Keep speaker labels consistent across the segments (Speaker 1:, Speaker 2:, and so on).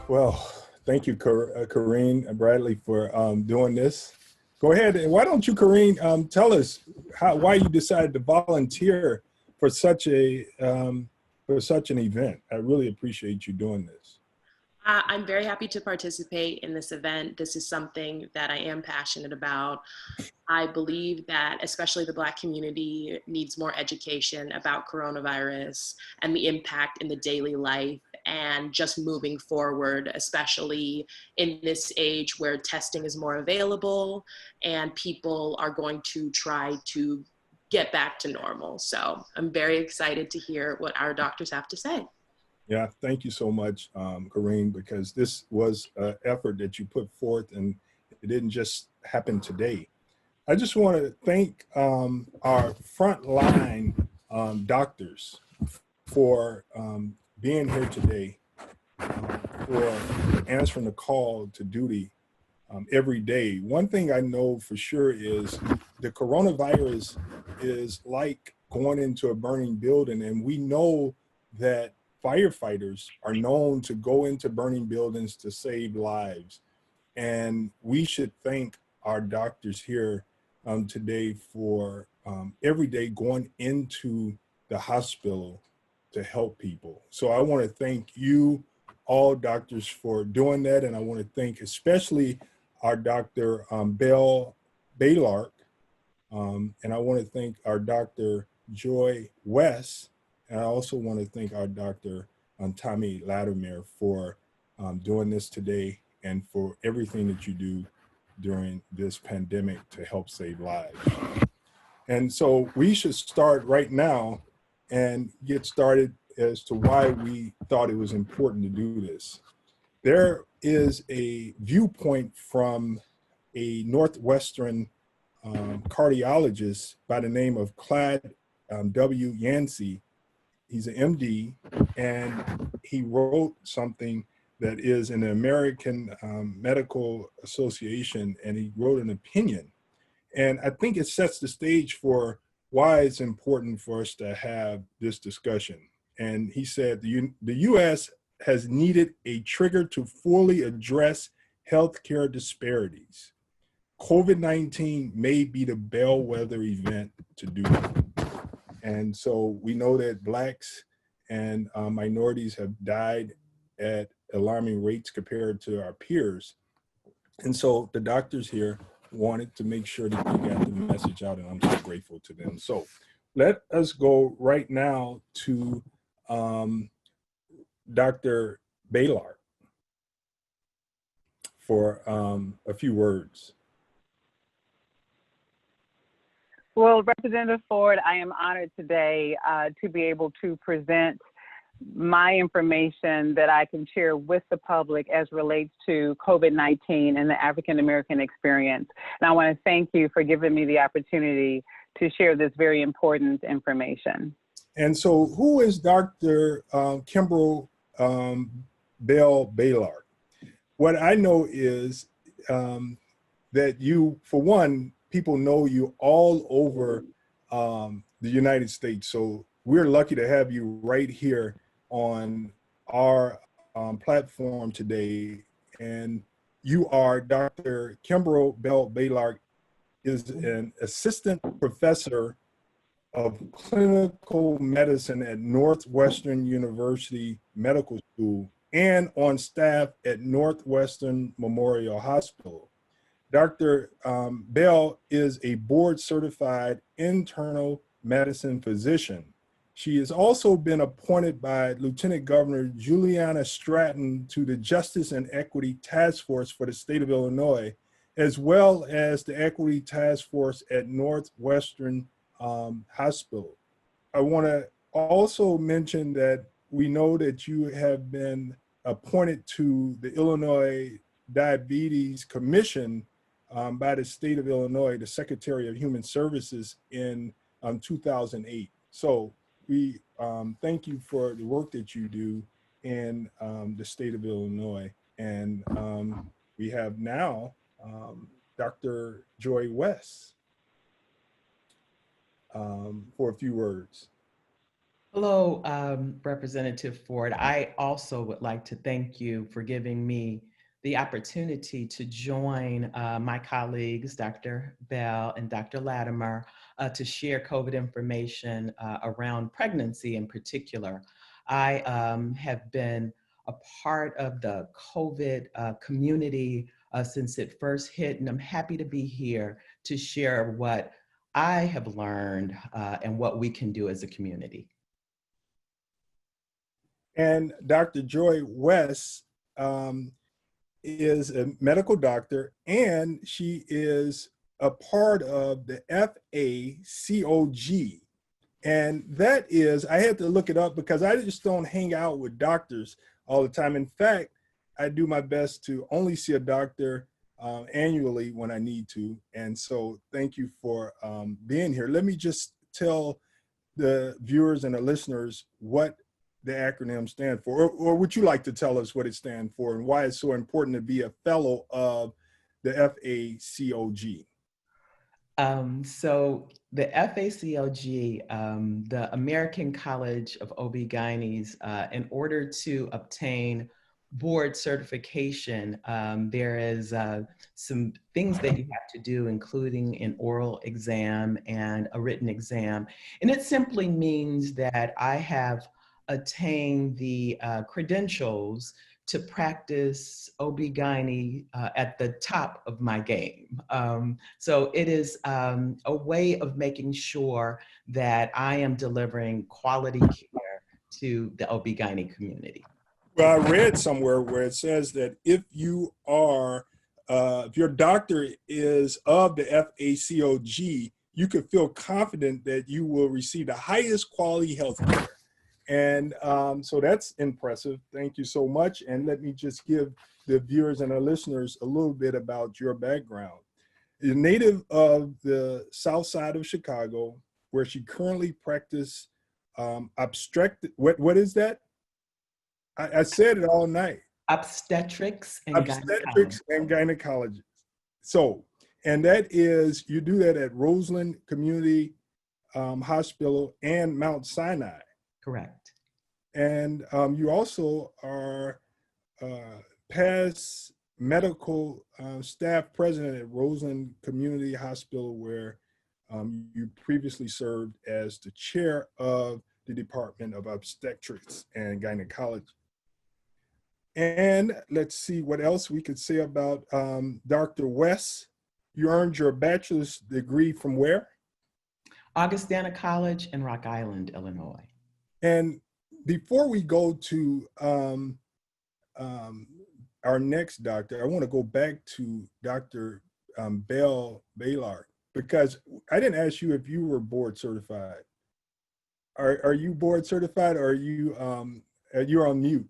Speaker 1: Well, thank you, Corrine and Bradley, for doing this. Go ahead. And why don't you, Corrine, tell us why you decided to volunteer for such an event. I really appreciate you doing this.
Speaker 2: I'm very happy to participate in this event. This is something that I am passionate about. I believe that especially the Black community needs more education about coronavirus and the impact in the daily life and just moving forward, especially in this age where testing is more available and people are going to try to get back to normal. So I'm very excited to hear what our doctors have to say.
Speaker 1: Yeah, thank you so much, Corrine, because this was an effort that you put forth and it didn't just happen today. I just want to thank our frontline doctors for being here today, for answering the call to duty every day. One thing I know for sure is the coronavirus is like going into a burning building, and we know that firefighters are known to go into burning buildings to save lives. And we should thank our doctors here today for every day going into the hospital to help people. So I want to thank you, all doctors, for doing that. And I want to thank especially our Dr. Bell Baylark. And I want to thank our Dr. Joy West. And I also want to thank our Dr. Tommy Latimer for doing this today and for everything that you do during this pandemic to help save lives. And so we should start right now and get started as to why we thought it was important to do this. There is a viewpoint from a Northwestern cardiologist by the name of Clyde W. Yancey. He's an MD, and he wrote something that is in the American Medical Association, and he wrote an opinion. And I think it sets the stage for why it's important for us to have this discussion. And he said, the US has needed a trigger to fully address healthcare disparities. COVID-19 may be the bellwether event to do it. And so we know that Blacks and minorities have died at alarming rates compared to our peers. And so the doctors here wanted to make sure that they got the message out, and I'm so grateful to them. So let us go right now to Dr. Baylark for a few words.
Speaker 3: Well, Representative Ford, I am honored today to be able to present my information that I can share with the public as relates to COVID-19 and the African-American experience. And I want to thank you for giving me the opportunity to share this very important information.
Speaker 1: And so who is Dr. Kimbrell Bell Baylark? What I know is that you, for one, people know you all over the United States. So we're lucky to have you right here on our platform today. And you are Dr. Kimbrell Bell Baylark, is an assistant professor of clinical medicine at Northwestern University Medical School and on staff at Northwestern Memorial Hospital. Dr. Bell is a board certified internal medicine physician. She has also been appointed by Lieutenant Governor Juliana Stratton to the Justice and Equity Task Force for the state of Illinois, as well as the Equity Task Force at Northwestern Hospital. I want to also mention that we know that you have been appointed to the Illinois Diabetes Commission by the state of Illinois, the Secretary of Human Services in 2008. So we thank you for the work that you do in the state of Illinois. And we have now Dr. Joy West for a few words.
Speaker 4: Hello, Representative Ford. I also would like to thank you for giving me the opportunity to join my colleagues, Dr. Bell and Dr. Latimer, to share COVID information around pregnancy in particular. I have been a part of the COVID community since it first hit, and I'm happy to be here to share what I have learned and what we can do as a community.
Speaker 1: And Dr. Joy West is a medical doctor, and she is a part of the FACOG. And that is, I had to look it up because I just don't hang out with doctors all the time. In fact, I do my best to only see a doctor annually when I need to. And so thank you for being here. Let me just tell the viewers and the listeners what the acronym stand for, or would you like to tell us what it stands for and why it's so important to be a fellow of the FACOG?
Speaker 4: So the FACOG, the American College of OB-GYNs, in order to obtain board certification, there is some things that you have to do, including an oral exam and a written exam. And it simply means that I have attained the credentials to practice OB-GYN at the top of my game. So it is a way of making sure that I am delivering quality care to the OB-GYN community.
Speaker 1: Well, I read somewhere where it says that if you are, if your doctor is of the FACOG, you can feel confident that you will receive the highest quality health care. And so that's impressive. Thank you so much. And let me just give the viewers and our listeners a little bit about your background. You're a native of the South Side of Chicago, where she currently practices what is that? I said it all night.
Speaker 4: Obstetrics and
Speaker 1: gynecology. So, and that is, you do that at Roseland Community Hospital and Mount Sinai.
Speaker 4: Correct.
Speaker 1: And you also are past medical staff president at Roseland Community Hospital, where you previously served as the chair of the Department of Obstetrics and Gynecology. And let's see what else we could say about Dr. West. You earned your bachelor's degree from where?
Speaker 4: Augustana College in Rock Island, Illinois.
Speaker 1: And before we go to our next doctor, I want to go back to Dr. Bell Baylor, because I didn't ask you if you were board certified. Are you board certified, or are you you're on mute?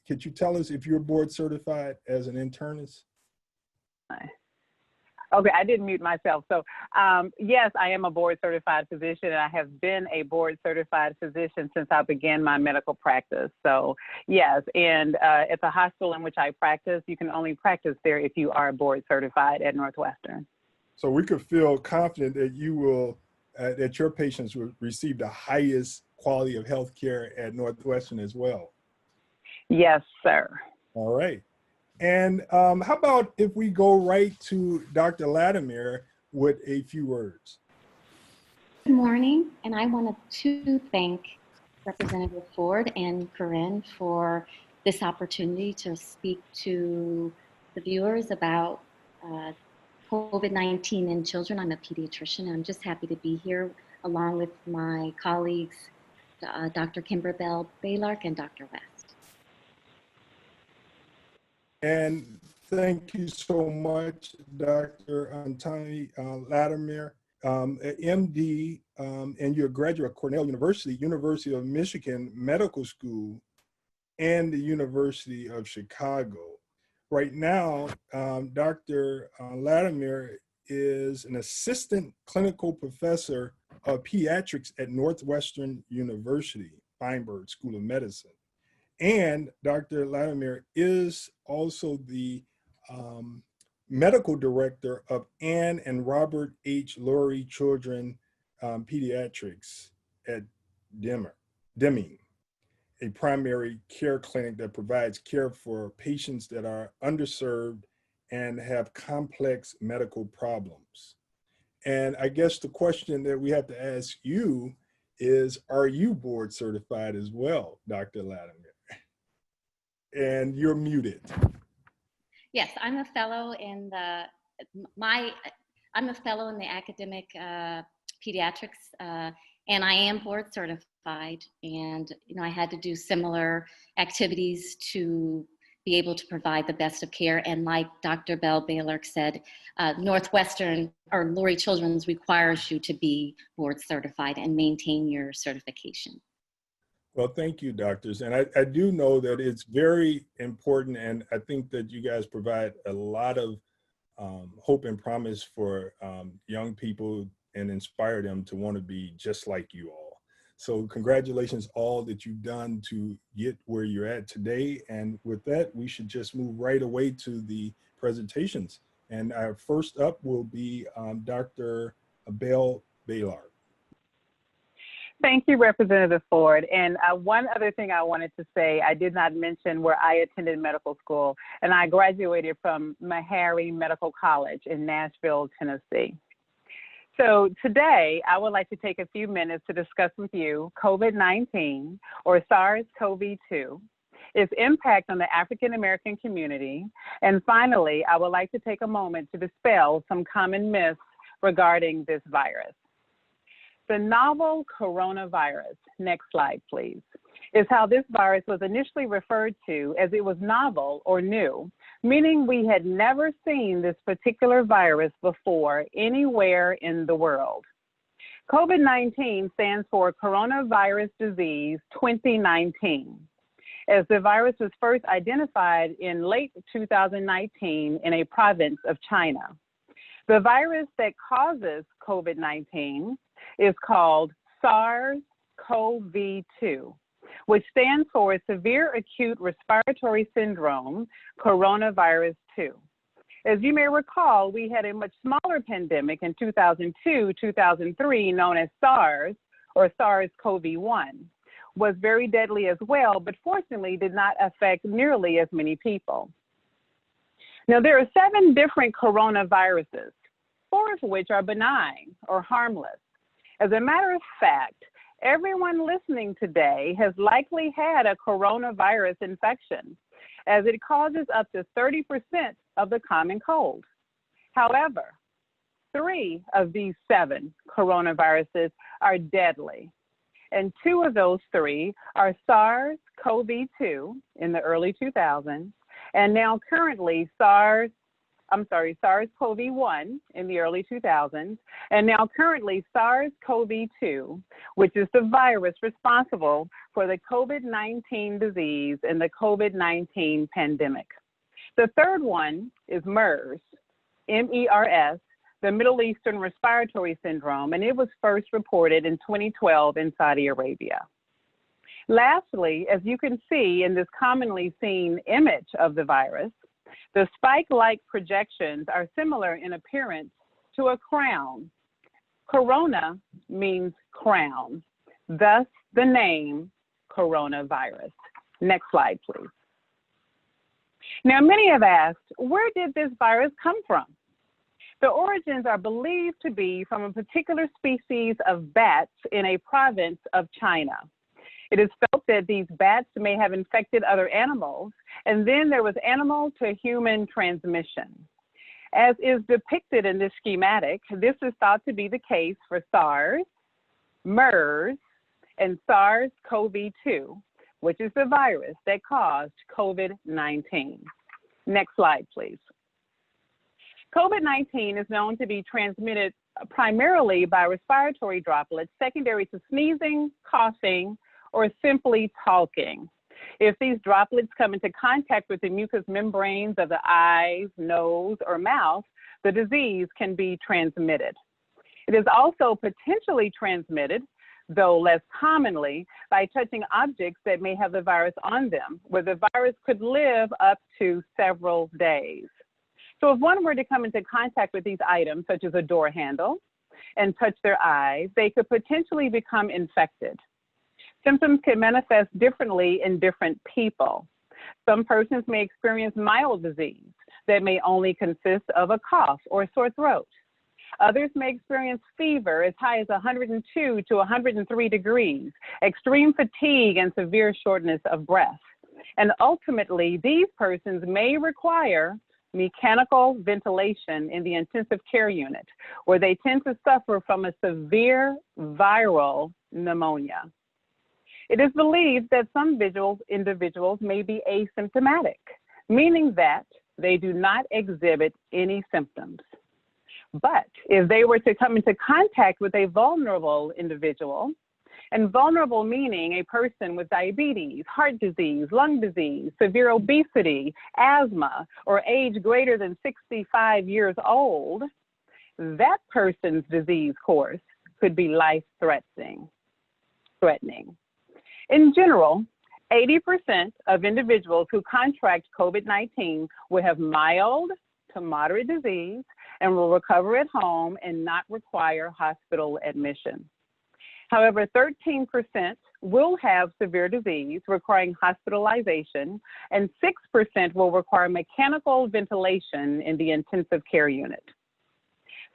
Speaker 1: Could you tell us if you're board certified as an internist?
Speaker 3: Okay, I didn't mute myself. So yes, I am a board certified physician, and I have been a board certified physician since I began my medical practice. So yes, and at the hospital in which I practice, you can only practice there if you are board certified at Northwestern.
Speaker 1: So we could feel confident that you will, that your patients will receive the highest quality of health care at Northwestern as well.
Speaker 3: Yes, sir.
Speaker 1: All right. And how about if we go right to Dr. Latimer with a few words?
Speaker 5: Good morning, and I wanted to thank Representative Ford and Corinne for this opportunity to speak to the viewers about COVID-19 in children. I'm a pediatrician, and I'm just happy to be here along with my colleagues, Dr. Kimber Bell Baylark and Dr. West.
Speaker 1: And thank you so much, Dr. Untitled Latimer, MD, and you're a graduate of Cornell University, University of Michigan Medical School, and the University of Chicago. Right now, Dr. Latimer is an assistant clinical professor of pediatrics at Northwestern University, Feinberg School of Medicine. And Dr. Latimer is also the medical director of Ann and Robert H. Lurie Children Pediatrics at Denver. Deming, a primary care clinic that provides care for patients that are underserved and have complex medical problems. And I guess the question that we have to ask you is, are you board certified as well, Dr. Latimer? And you're muted.
Speaker 5: Yes, I'm a fellow in the academic pediatrics, and I am board certified. And I had to do similar activities to be able to provide the best of care. And like Dr. Bell Baylor said, Northwestern or Lurie Children's requires you to be board certified and maintain your certification.
Speaker 1: Well, thank you, doctors. And I do know that it's very important, and I think that you guys provide a lot of hope and promise for young people and inspire them to want to be just like you all. So congratulations all that you've done to get where you're at today. And with that, we should just move right away to the presentations. And our first up will be Dr. Bell Baylor.
Speaker 3: Thank you, Representative Ford. And one other thing I wanted to say, I did not mention where I attended medical school, and I graduated from Meharry Medical College in Nashville, Tennessee. So today, I would like to take a few minutes to discuss with you COVID-19, or SARS-CoV-2, its impact on the African American community, and finally, I would like to take a moment to dispel some common myths regarding this virus. The novel coronavirus, next slide please, is how this virus was initially referred to, as it was novel or new, meaning we had never seen this particular virus before anywhere in the world. COVID-19 stands for Coronavirus Disease 2019, as the virus was first identified in late 2019 in a province of China. The virus that causes COVID-19 is called SARS-CoV-2, which stands for Severe Acute Respiratory Syndrome, Coronavirus 2. As you may recall, we had a much smaller pandemic in 2002-2003 known as SARS, or SARS-CoV-1, was very deadly as well, but fortunately did not affect nearly as many people. Now, there are 7 different coronaviruses, 4 of which are benign or harmless. As a matter of fact, everyone listening today has likely had a coronavirus infection, as it causes up to 30% of the common cold. However, 3 of these 7 coronaviruses are deadly, and 2 of those 3 are SARS-CoV-2 in the early 2000s, and now currently SARS-CoV-1 in the early 2000s, and now currently SARS-CoV-2, which is the virus responsible for the COVID-19 disease and the COVID-19 pandemic. The third one is MERS, M-E-R-S, the Middle Eastern Respiratory Syndrome, and it was first reported in 2012 in Saudi Arabia. Lastly, as you can see in this commonly seen image of the virus, the spike-like projections are similar in appearance to a crown. Corona means crown, thus the name coronavirus. Next slide, please. Now, many have asked, where did this virus come from? The origins are believed to be from a particular species of bats in a province of China. It is felt that these bats may have infected other animals, and then there was animal to human transmission. As is depicted in this schematic, this is thought to be the case for SARS, MERS, and SARS-CoV-2, which is the virus that caused COVID-19. Next slide, please. COVID-19 is known to be transmitted primarily by respiratory droplets secondary to sneezing, coughing, or simply talking. If these droplets come into contact with the mucous membranes of the eyes, nose, or mouth, the disease can be transmitted. It is also potentially transmitted, though less commonly, by touching objects that may have the virus on them, where the virus could live up to several days. So if one were to come into contact with these items, such as a door handle, and touch their eyes, they could potentially become infected. Symptoms can manifest differently in different people. Some persons may experience mild disease that may only consist of a cough or sore throat. Others may experience fever as high as 102 to 103 degrees, extreme fatigue, and severe shortness of breath. And ultimately, these persons may require mechanical ventilation in the intensive care unit, where they tend to suffer from a severe viral pneumonia. It is believed that some individuals may be asymptomatic, meaning that they do not exhibit any symptoms. But if they were to come into contact with a vulnerable individual, and vulnerable meaning a person with diabetes, heart disease, lung disease, severe obesity, asthma, or age greater than 65 years old, that person's disease course could be life-threatening. In general, 80% of individuals who contract COVID-19 will have mild to moderate disease and will recover at home and not require hospital admission. However, 13% will have severe disease requiring hospitalization, and 6% will require mechanical ventilation in the intensive care unit.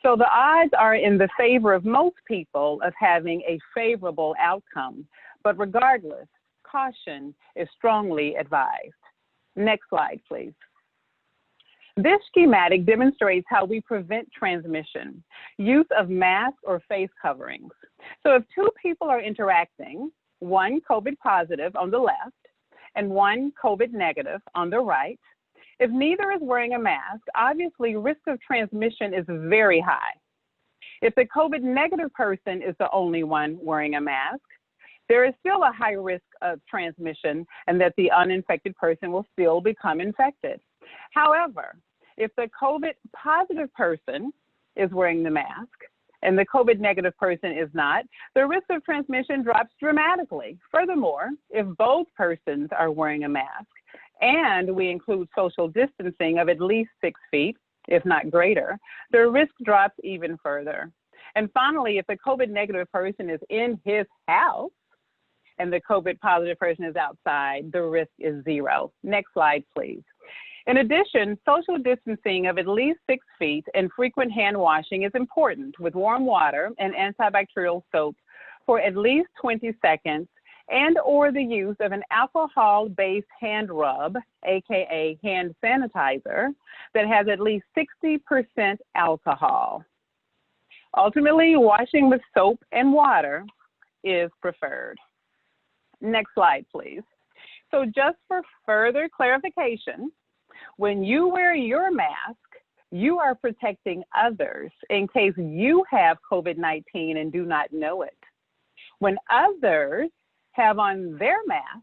Speaker 3: So the odds are in the favor of most people of having a favorable outcome, but regardless, caution is strongly advised. Next slide, please. This schematic demonstrates how we prevent transmission. Use of masks or face coverings. So if two people are interacting, one COVID positive on the left and one COVID negative on the right, if neither is wearing a mask, obviously risk of transmission is very high. If the COVID negative person is the only one wearing a mask, there is still a high risk of transmission and that the uninfected person will still become infected. However, if the COVID positive person is wearing the mask and the COVID negative person is not, the risk of transmission drops dramatically. Furthermore, if both persons are wearing a mask and we include social distancing of at least 6 feet, if not greater, the risk drops even further. And finally, if the COVID negative person is in his house and the COVID positive person is outside, the risk is 0. Next slide, please. In addition, social distancing of at least 6 feet and frequent hand washing is important with warm water and antibacterial soap for at least 20 seconds and or the use of an alcohol-based hand rub, aka hand sanitizer, that has at least 60% alcohol. Ultimately, washing with soap and water is preferred. Next slide, please. So just for further clarification, when you wear your mask, you are protecting others in case you have COVID-19 and do not know it. When others have on their mask,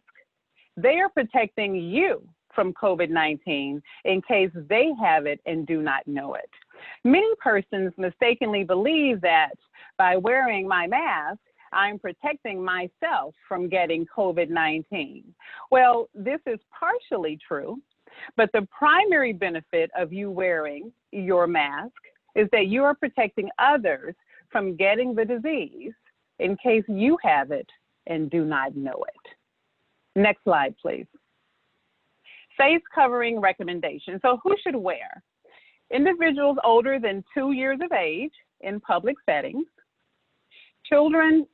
Speaker 3: they are protecting you from COVID-19 in case they have it and do not know it. Many persons mistakenly believe that by wearing my mask, I'm protecting myself from getting COVID-19. Well, this is partially true, but the primary benefit of you wearing your mask is that you are protecting others from getting the disease in case you have it and do not know it. Next slide, please. Face covering recommendations. So who should wear? Individuals older than 2 years of age in public settings. Children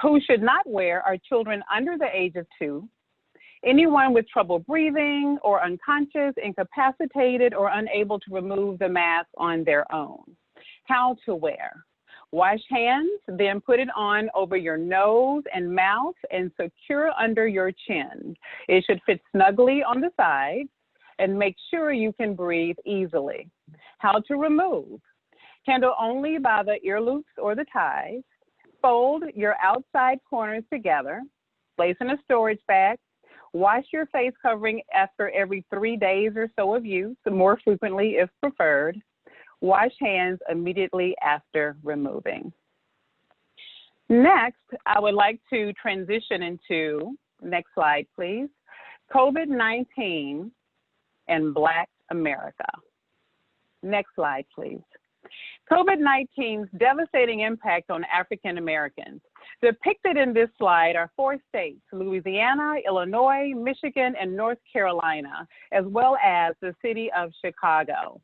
Speaker 3: who should not wear are children under the age of 2. Anyone with trouble breathing or unconscious, incapacitated, or unable to remove the mask on their own. How to wear. Wash hands, then put it on over your nose and mouth and secure under your chin. It should fit snugly on the sides and make sure you can breathe easily. How to remove. Handle only by the ear loops or the ties. Fold your outside corners together. Place in a storage bag. Wash your face covering after every 3 days or so of use, more frequently if preferred. Wash hands immediately after removing. Next, I would like to transition into, next slide please, COVID-19 and Black America. Next slide please. COVID-19's devastating impact on African Americans Depicted in this slide are 4 states, Louisiana, Illinois, Michigan, and North Carolina, as well as the city of Chicago.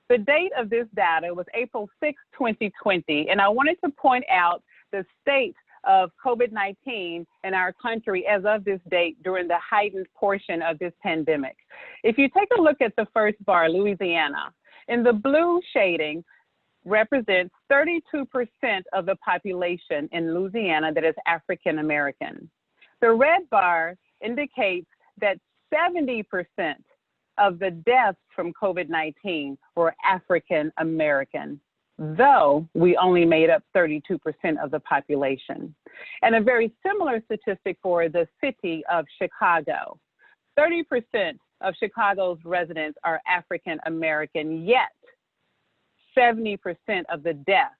Speaker 3: The date of this data was April 6, 2020, and I wanted to point out the state of COVID-19 in our country as of this date during the heightened portion of this pandemic. If you take a look at the first bar, Louisiana, in the blue shading represents 32% of the population in Louisiana that is African American. The red bar indicates that 70% of the deaths from COVID-19 were African American, though we only made up 32% of the population. And a very similar statistic for the city of Chicago. 30% of Chicago's residents are African American, yet 70% of the deaths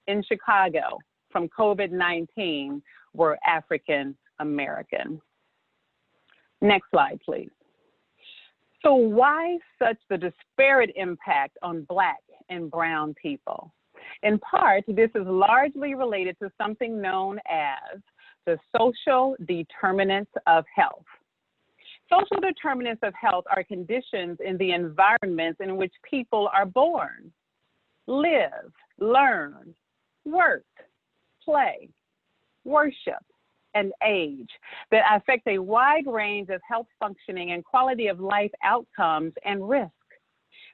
Speaker 3: in Chicago from COVID-19 were African American. Next slide, please. So why such the disparate impact on Black and brown people? In part, this is largely related to something known as the social determinants of health. Social determinants of health are conditions in the environments in which people are born, live, learn, work, play, worship, and age that affect a wide range of health functioning and quality of life outcomes and risk.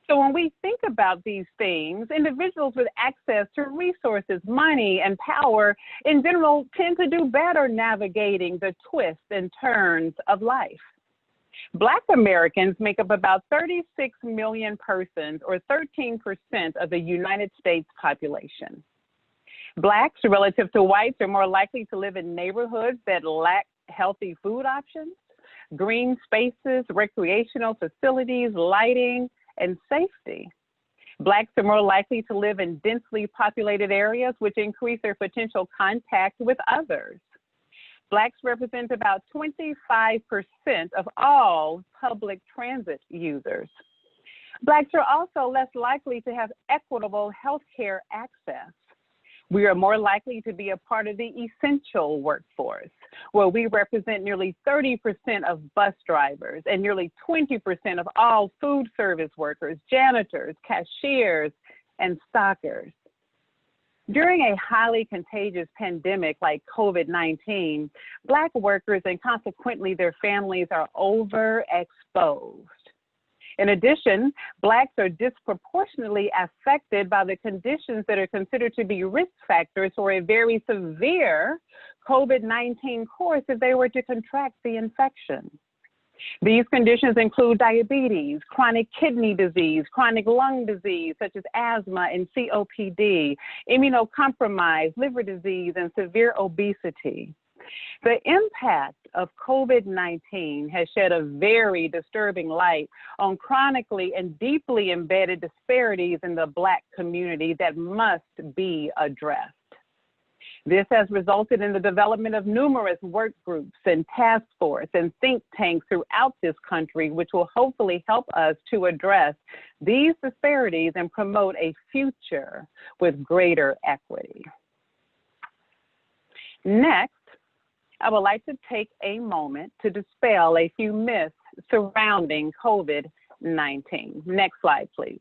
Speaker 3: So when we think about these things, individuals with access to resources, money, and power in general tend to do better navigating the twists and turns of life. Black Americans make up about 36 million persons, or 13% of the United States population. Blacks, relative to whites, are more likely to live in neighborhoods that lack healthy food options, green spaces, recreational facilities, lighting, and safety. Blacks are more likely to live in densely populated areas, which increase their potential contact with others. Blacks represent about 25% of all public transit users. Blacks are also less likely to have equitable healthcare access. We are more likely to be a part of the essential workforce, where we represent nearly 30% of bus drivers and nearly 20% of all food service workers, janitors, cashiers, and stockers. During a highly contagious pandemic like COVID-19, Black workers and consequently their families are overexposed. In addition, Blacks are disproportionately affected by the conditions that are considered to be risk factors for a very severe COVID-19 course if they were to contract the infection. These conditions include diabetes, chronic kidney disease, chronic lung disease such as asthma and COPD, immunocompromised liver disease, and severe obesity. The impact of COVID-19 has shed a very disturbing light on chronically and deeply embedded disparities in the Black community that must be addressed. This has resulted in the development of numerous work groups and task force and think tanks throughout this country, which will hopefully help us to address these disparities and promote a future with greater equity. Next, I would like to take a moment to dispel a few myths surrounding COVID-19. Next slide, please.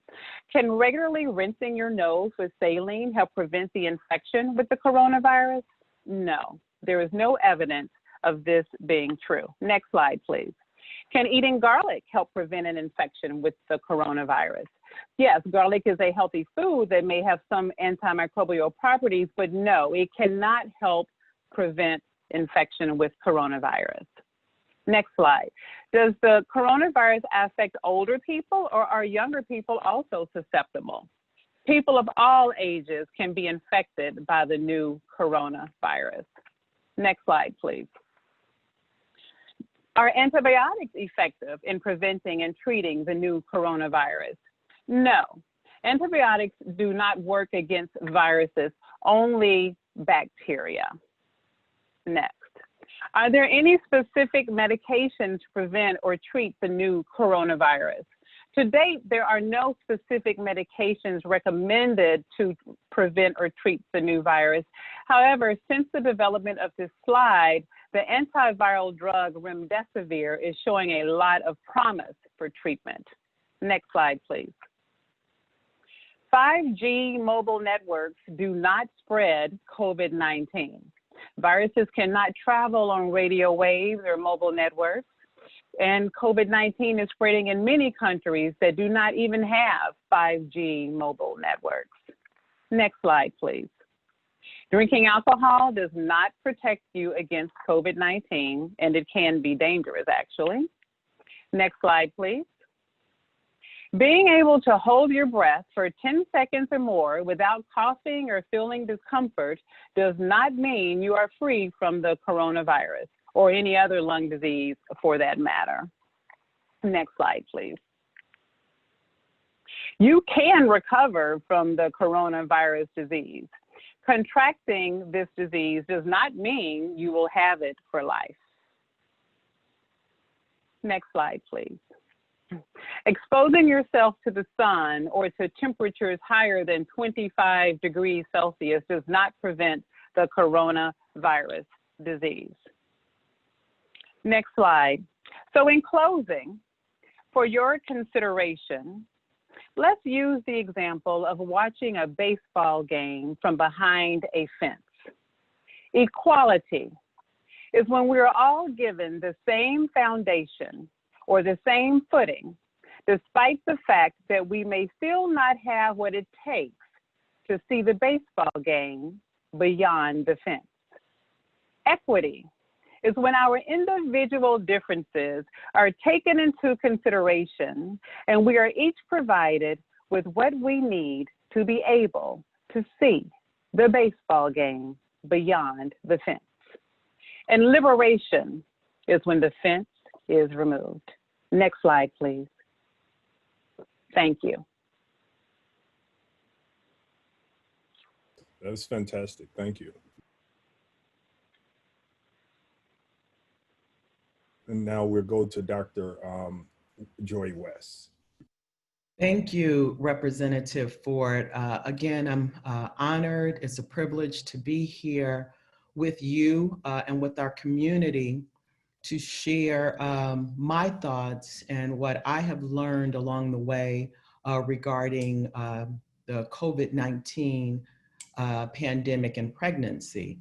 Speaker 3: Can regularly rinsing your nose with saline help prevent the infection with the coronavirus? No, there is no evidence of this being true. Next slide, please. Can eating garlic help prevent an infection with the coronavirus? Yes, garlic is a healthy food that may have some antimicrobial properties, but no, it cannot help prevent infection with coronavirus. Next slide. Does the coronavirus affect older people, or are younger people also susceptible? People of all ages can be infected by the new coronavirus. Next slide, please. Are antibiotics effective in preventing and treating the new coronavirus? No. Antibiotics do not work against viruses, only bacteria. Next. Are there any specific medications to prevent or treat the new coronavirus? To date, there are no specific medications recommended to prevent or treat the new virus. However, since the development of this slide, the antiviral drug remdesivir is showing a lot of promise for treatment. Next slide, please. 5G mobile networks do not spread COVID-19. Viruses cannot travel on radio waves or mobile networks, and COVID-19 is spreading in many countries that do not even have 5G mobile networks. Next slide, please. Drinking alcohol does not protect you against COVID-19, and it can be dangerous, actually. Next slide, please. Being able to hold your breath for 10 seconds or more without coughing or feeling discomfort does not mean you are free from the coronavirus or any other lung disease for that matter. Next slide, please. You can recover from the coronavirus disease. Contracting this disease does not mean you will have it for life. Next slide, please. Exposing yourself to the sun or to temperatures higher than 25 degrees Celsius does not prevent the coronavirus disease. Next slide. So in closing, for your consideration, let's use the example of watching a baseball game from behind a fence. Equality is when we are all given the same foundation or the same footing, despite the fact that we may still not have what it takes to see the baseball game beyond the fence. Equity is when our individual differences are taken into consideration and we are each provided with what we need to be able to see the baseball game beyond the fence. And liberation is when the fence is removed. Next slide, please. Thank you.
Speaker 1: That's fantastic. Thank you. And now we'll go to Dr. Joy West.
Speaker 4: Thank you, Representative Ford. Again, I'm honored. It's a privilege to be here with you and with our community to share my thoughts and what I have learned along the way regarding the COVID-19 pandemic and pregnancy.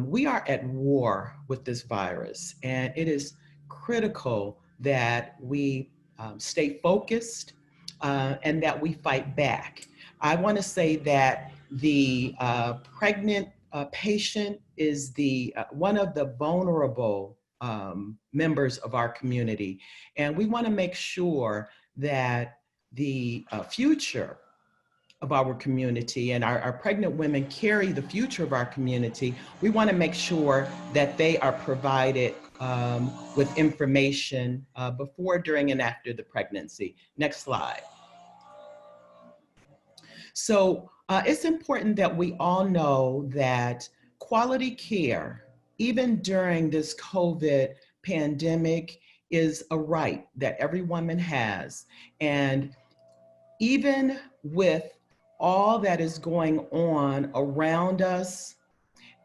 Speaker 4: We are at war with this virus, and it is critical that we stay focused and that we fight back. I want to say that the pregnant patient is the one of the vulnerable members of our community. And we want to make sure that the future of our community and our pregnant women carry the future of our community. We want to make sure that they are provided with information before, during, and after the pregnancy. Next slide. So it's important that we all know that quality care, even during this COVID pandemic, is a right that every woman has. And even with all that is going on around us,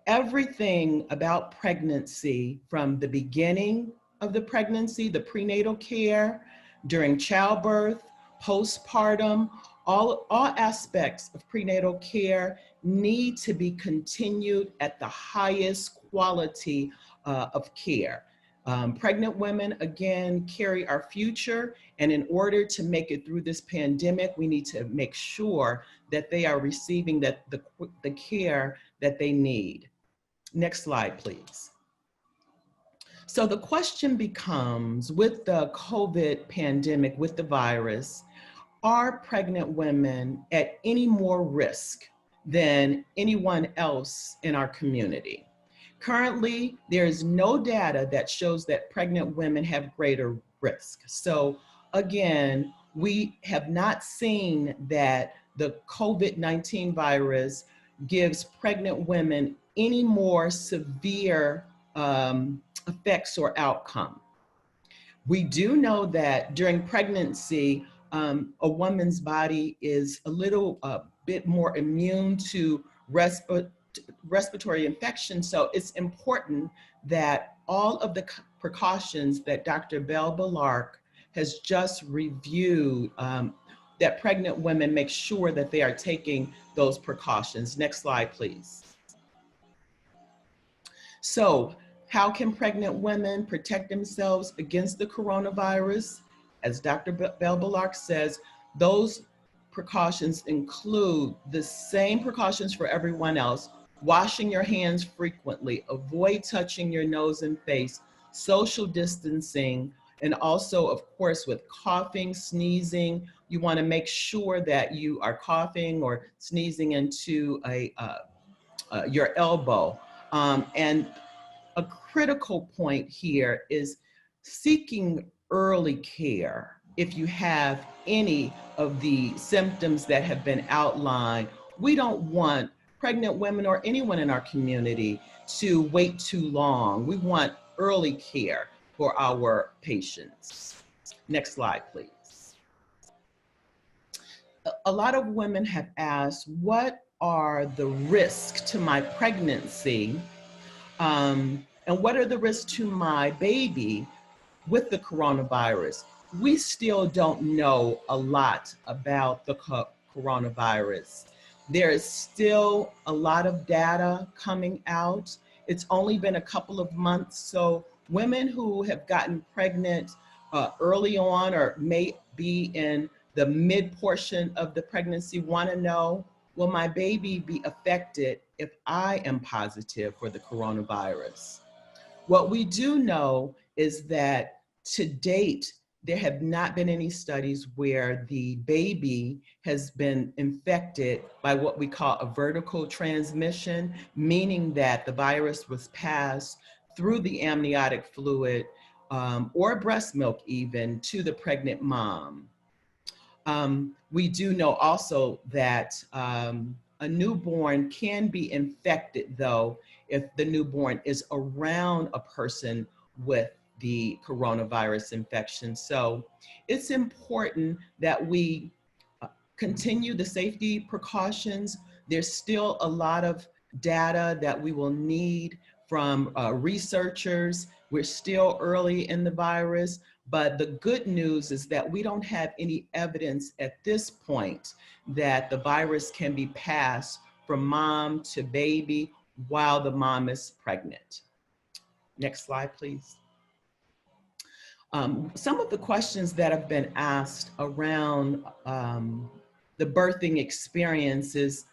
Speaker 4: everything about pregnancy, from the beginning of the pregnancy, the prenatal care, during childbirth, postpartum, all aspects of prenatal care need to be continued at the highest quality of care. Pregnant women, again, carry our future, and in order to make it through this pandemic, we need to make sure that they are receiving the care that they need. Next slide, please. So the question becomes, with the COVID pandemic, with the virus, are pregnant women at any more risk than anyone else in our community? Currently, there is no data that shows that pregnant women have greater risk. So again, we have not seen that the COVID-19 virus gives pregnant women any more severe effects or outcome. We do know that during pregnancy, a woman's body is a little bit more immune to respiratory infection. So it's important that all of the precautions that Dr. Bell-Ballark has just reviewed, that pregnant women make sure that they are taking those precautions. Next slide, please. So how can pregnant women protect themselves against the coronavirus? As Dr. Bell-Ballark says, those precautions include the same precautions for everyone else: washing your hands frequently, avoid touching your nose and face, social distancing, and also, of course, with coughing, sneezing, you want to make sure that you are coughing or sneezing into your elbow. And a critical point here is seeking early care. If you have any of the symptoms that have been outlined, we don't want pregnant women or anyone in our community to wait too long. We want early care for our patients. Next slide, please. A lot of women have asked, what are the risks to my pregnancy? And what are the risks to my baby with the coronavirus? We still don't know a lot about the coronavirus. There is still a lot of data coming out. It's only been a couple of months, so women who have gotten pregnant early on or may be in the mid portion of the pregnancy want to know, will my baby be affected if I am positive for the coronavirus? What we do know is that to date, there have not been any studies where the baby has been infected by what we call a vertical transmission, meaning that the virus was passed through the amniotic fluid or breast milk even to the pregnant mom. We do know also that a newborn can be infected, though, if the newborn is around a person with the coronavirus infection. So it's important that we continue the safety precautions. There's still a lot of data that we will need from researchers. We're still early in the virus, but the good news is that we don't have any evidence at this point that the virus can be passed from mom to baby while the mom is pregnant. Next slide, please. Some of the questions that have been asked around the birthing experience is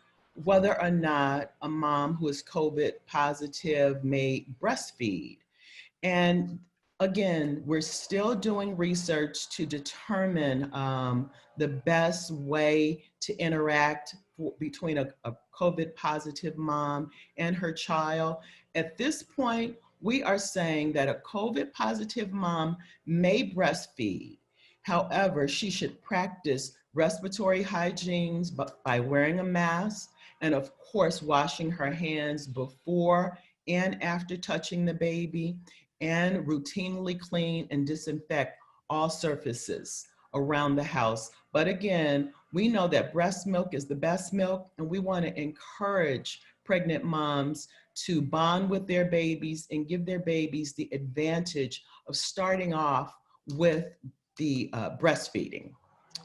Speaker 4: whether or not a mom who is COVID positive may breastfeed. And again, we're still doing research to determine the best way to interact between a COVID positive mom and her child. At this point, we are saying that a COVID positive mom may breastfeed. However, she should practice respiratory hygiene by wearing a mask and, of course, washing her hands before and after touching the baby, and routinely clean and disinfect all surfaces around the house. But again, we know that breast milk is the best milk, and we want to encourage pregnant moms to bond with their babies and give their babies the advantage of starting off with the breastfeeding.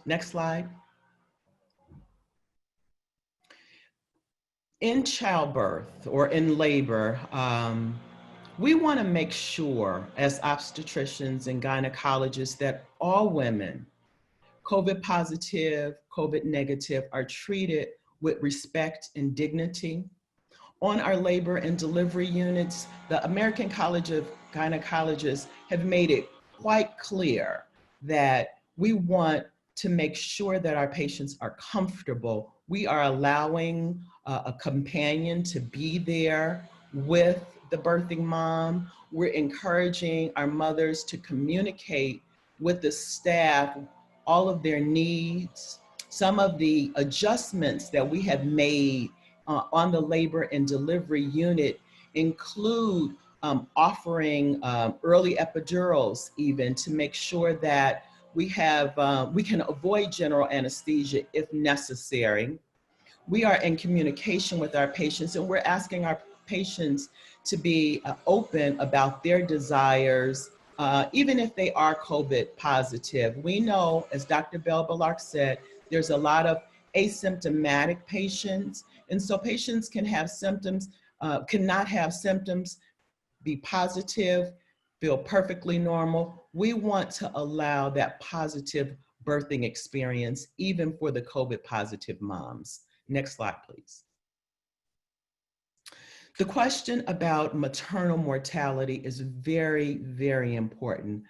Speaker 4: Next slide. In childbirth or in labor, we want to make sure as obstetricians and gynecologists that all women, COVID positive, COVID negative, are treated with respect and dignity. On our labor and delivery units, the American College of Gynecologists have made it quite clear that we want to make sure that our patients are comfortable. We are allowing a companion to be there with the birthing mom. We're encouraging our mothers to communicate with the staff all of their needs. Some of the adjustments that we have made on the labor and delivery unit include offering early epidurals even to make sure that We can avoid general anesthesia if necessary. We are in communication with our patients, and we're asking our patients to be open about their desires, even if they are COVID positive. We know, as Dr. Bell Balark said, there's a lot of asymptomatic patients, and so patients can have symptoms, cannot have symptoms, be positive, feel perfectly normal. We want to allow that positive birthing experience, even for the COVID positive moms. Next slide, please. The question about maternal mortality is very, very important.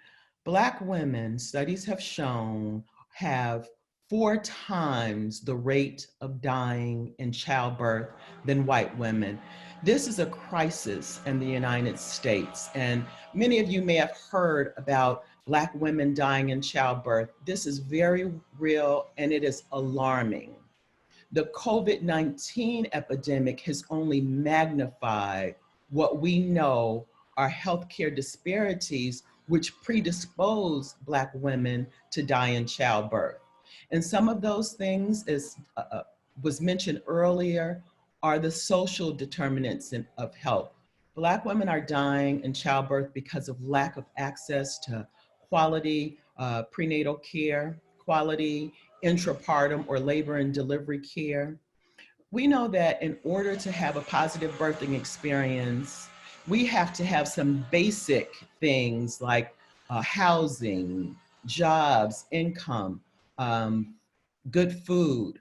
Speaker 4: Black women, studies have shown, have 4 times the rate of dying in childbirth than white women. This is a crisis in the United States, and many of you may have heard about Black women dying in childbirth. This is very real, and it is alarming. The COVID-19 epidemic has only magnified what we know are healthcare disparities which predispose Black women to die in childbirth. And some of those things, as was mentioned earlier, are the social determinants of health. Black women are dying in childbirth because of lack of access to quality prenatal care, quality intrapartum or labor and delivery care. We know that in order to have a positive birthing experience, we have to have some basic things like housing, jobs, income, good food.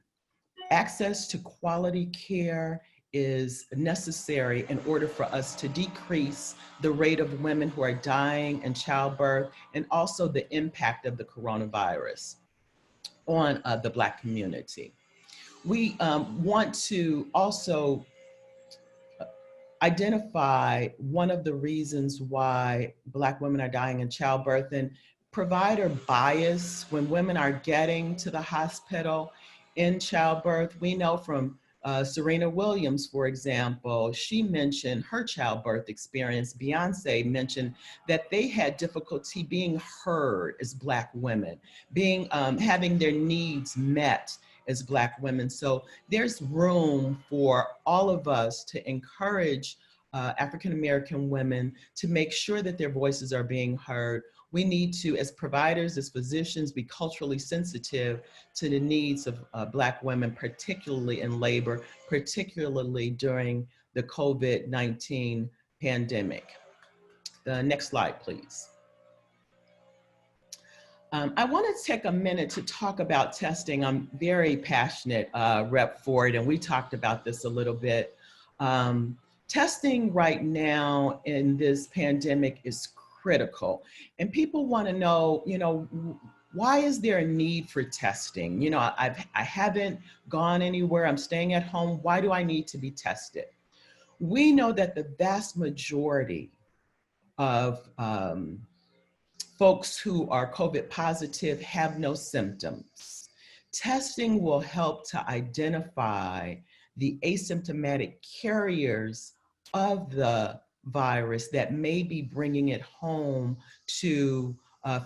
Speaker 4: Access to quality care is necessary in order for us to decrease the rate of women who are dying in childbirth, and also the impact of the coronavirus on the Black community. We want to also identify one of the reasons why Black women are dying in childbirth, and provider bias when women are getting to the hospital in childbirth. We know from Serena Williams, for example, she mentioned her childbirth experience. Beyonce mentioned that they had difficulty being heard as Black women, having their needs met as Black women. So there's room for all of us to encourage African-American women to make sure that their voices are being heard. We need to, as providers, as physicians, be culturally sensitive to the needs of Black women, particularly in labor, particularly during the COVID-19 pandemic. The next slide, please. I want to take a minute to talk about testing. I'm very passionate, Rep. Ford, and we talked about this a little bit. Testing right now in this pandemic is critical, and people want to know, why is there a need for testing? I haven't gone anywhere. I'm staying at home. Why do I need to be tested? We know that the vast majority of folks who are COVID positive have no symptoms. Testing will help to identify the asymptomatic carriers of the virus that may be bringing it home to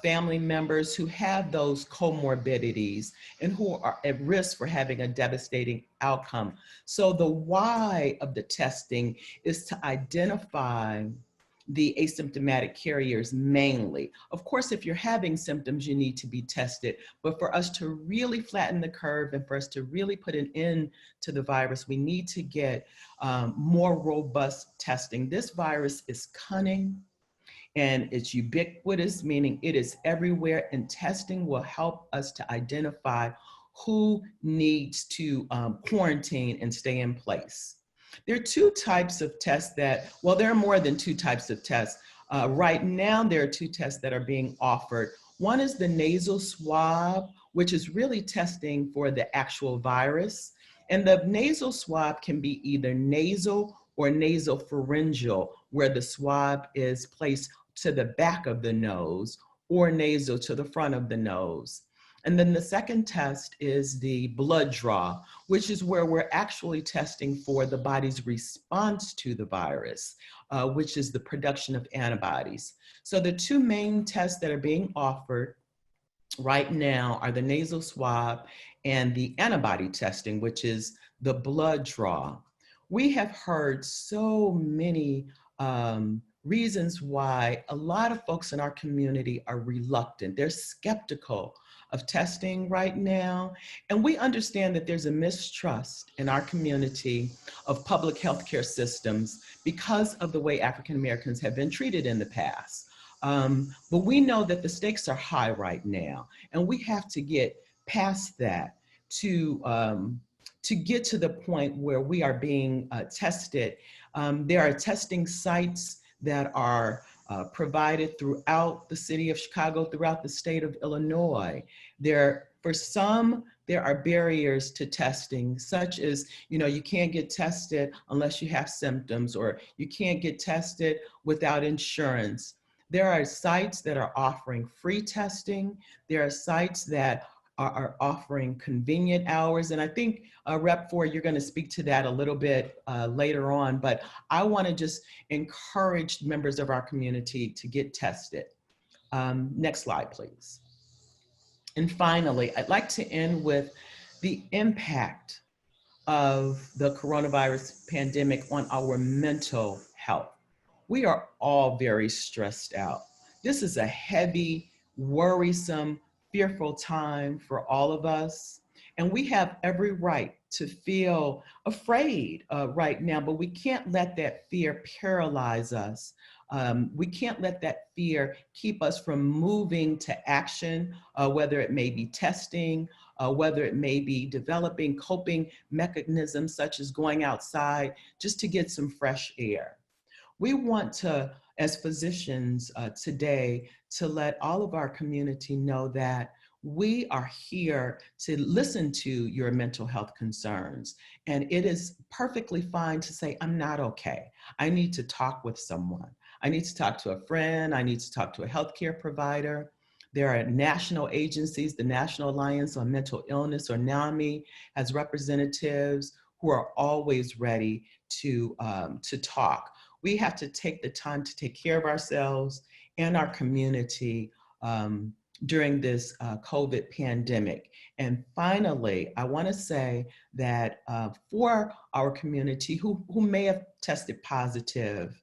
Speaker 4: family members who have those comorbidities and who are at risk for having a devastating outcome. So the why of the testing is to identify the asymptomatic carriers mainly. Of course, if you're having symptoms, you need to be tested. But for us to really flatten the curve and for us to really put an end to the virus, we need to get more robust testing. This virus is cunning and it's ubiquitous, meaning it is everywhere, and testing will help us to identify who needs to quarantine and stay in place. There are 2 types of tests there are more than 2 types of tests. Right now, there are 2 tests that are being offered. One is the nasal swab, which is really testing for the actual virus. And the nasal swab can be either nasal or nasopharyngeal, where the swab is placed to the back of the nose, or nasal to the front of the nose. And then the second test is the blood draw, which is where we're actually testing for the body's response to the virus, which is the production of antibodies. So the 2 main tests that are being offered right now are the nasal swab and the antibody testing, which is the blood draw. We have heard so many reasons why a lot of folks in our community are reluctant. They're skeptical of testing right now. And we understand that there's a mistrust in our community of public healthcare systems because of the way African Americans have been treated in the past. But we know that the stakes are high right now, and we have to get past that to get to the point where we are being tested. There are testing sites that are provided throughout the city of Chicago, throughout the state of Illinois. For some, there are barriers to testing, such as, you can't get tested unless you have symptoms, or you can't get tested without insurance. There are sites that are offering free testing. There are sites that are offering convenient hours. And I think Rep. Ford, you're gonna speak to that a little bit later on, but I wanna just encourage members of our community to get tested. Next slide, please. And finally, I'd like to end with the impact of the coronavirus pandemic on our mental health. We are all very stressed out. This is a heavy, worrisome, fearful time for all of us. And we have every right to feel afraid right now, but we can't let that fear paralyze us. We can't let that fear keep us from moving to action, whether it may be testing, whether it may be developing coping mechanisms such as going outside just to get some fresh air. We want to, as physicians today, to let all of our community know that we are here to listen to your mental health concerns. And it is perfectly fine to say, I'm not okay. I need to talk with someone. I need to talk to a friend. I need to talk to a healthcare provider. There are national agencies. The National Alliance on Mental Illness, or NAMI, has representatives who are always ready to talk. We have to take the time to take care of ourselves and our community during this COVID pandemic. And finally, I want to say that for our community who may have tested positive,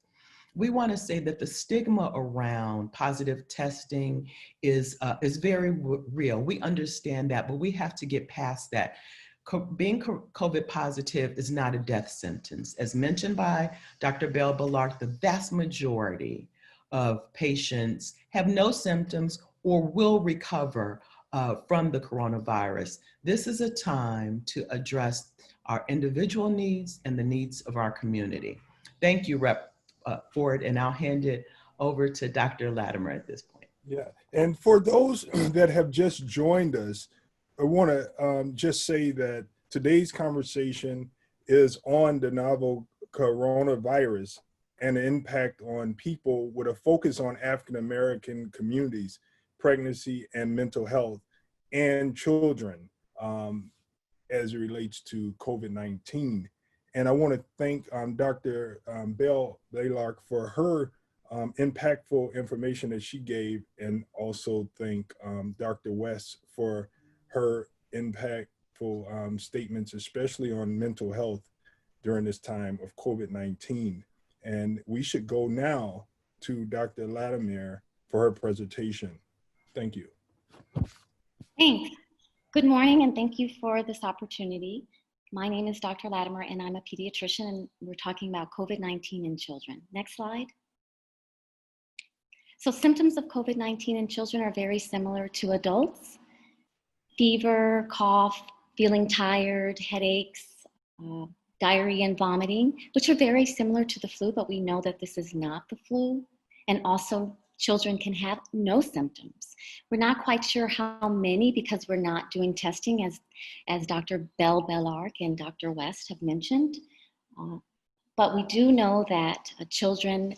Speaker 4: we want to say that the stigma around positive testing is very real. We understand that, but we have to get past that. Being COVID positive is not a death sentence. As mentioned by Dr. Bell Ballard, the vast majority of patients have no symptoms or will recover from the coronavirus. This is a time to address our individual needs and the needs of our community. Thank you, Rep. Ford, and I'll hand it over to Dr. Latimer at this point.
Speaker 1: Yeah, and for those that have just joined us, I want to just say that today's conversation is on the novel coronavirus and the impact on people, with a focus on African American communities, pregnancy and mental health, and children as it relates to COVID-19. And I want to thank Dr. Bell Ballard for her impactful information that she gave, and also thank Dr. West for her impactful statements, especially on mental health during this time of COVID-19. And we should go now to Dr. Latimer for her presentation. Thank you.
Speaker 5: Thanks. Good morning, and thank you for this opportunity. My name is Dr. Latimer, and I'm a pediatrician, and we're talking about COVID-19 in children. Next slide. So symptoms of COVID-19 in children are very similar to adults. Fever, cough, feeling tired, headaches, diarrhea and vomiting, which are very similar to the flu, but we know that this is not the flu. And also children can have no symptoms. We're not quite sure how many, because we're not doing testing, as Dr. Bell Ballard and Dr. West have mentioned. But we do know that children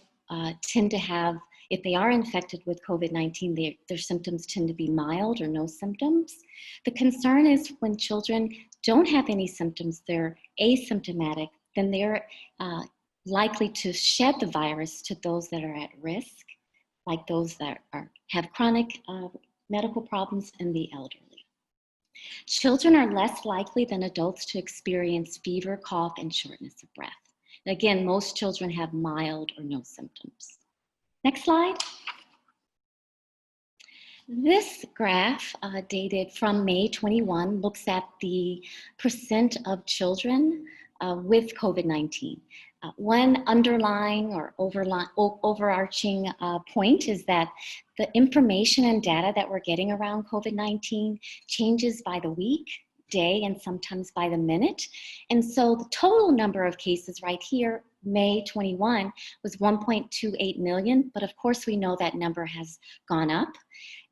Speaker 5: tend to have, if they are infected with COVID-19, their symptoms tend to be mild or no symptoms. The concern is when children don't have any symptoms, they're asymptomatic, then they're likely to shed the virus to those that are at risk, like those that have chronic medical problems in the elderly. Children are less likely than adults to experience fever, cough, and shortness of breath. And again, most children have mild or no symptoms. Next slide. This graph, dated from May 21, looks at the percent of children with COVID-19. One underlying or overarching point is that the information and data that we're getting around COVID-19 changes by the week, day, and sometimes by the minute. And so the total number of cases right here, May 21, was 1.28 million, but of course we know that number has gone up.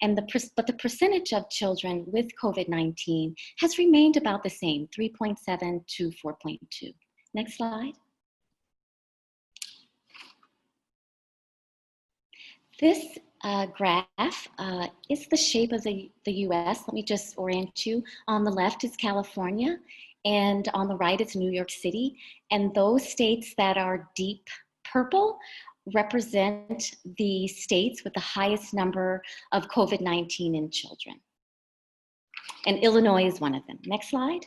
Speaker 5: And but the percentage of children with COVID-19 has remained about the same, 3.7 to 4.2. Next slide. This graph is the shape of the US. Let me just orient you. On the left is California, and on the right is New York City. And those states that are deep purple represent the states with the highest number of COVID-19 in children. And Illinois is one of them. Next slide.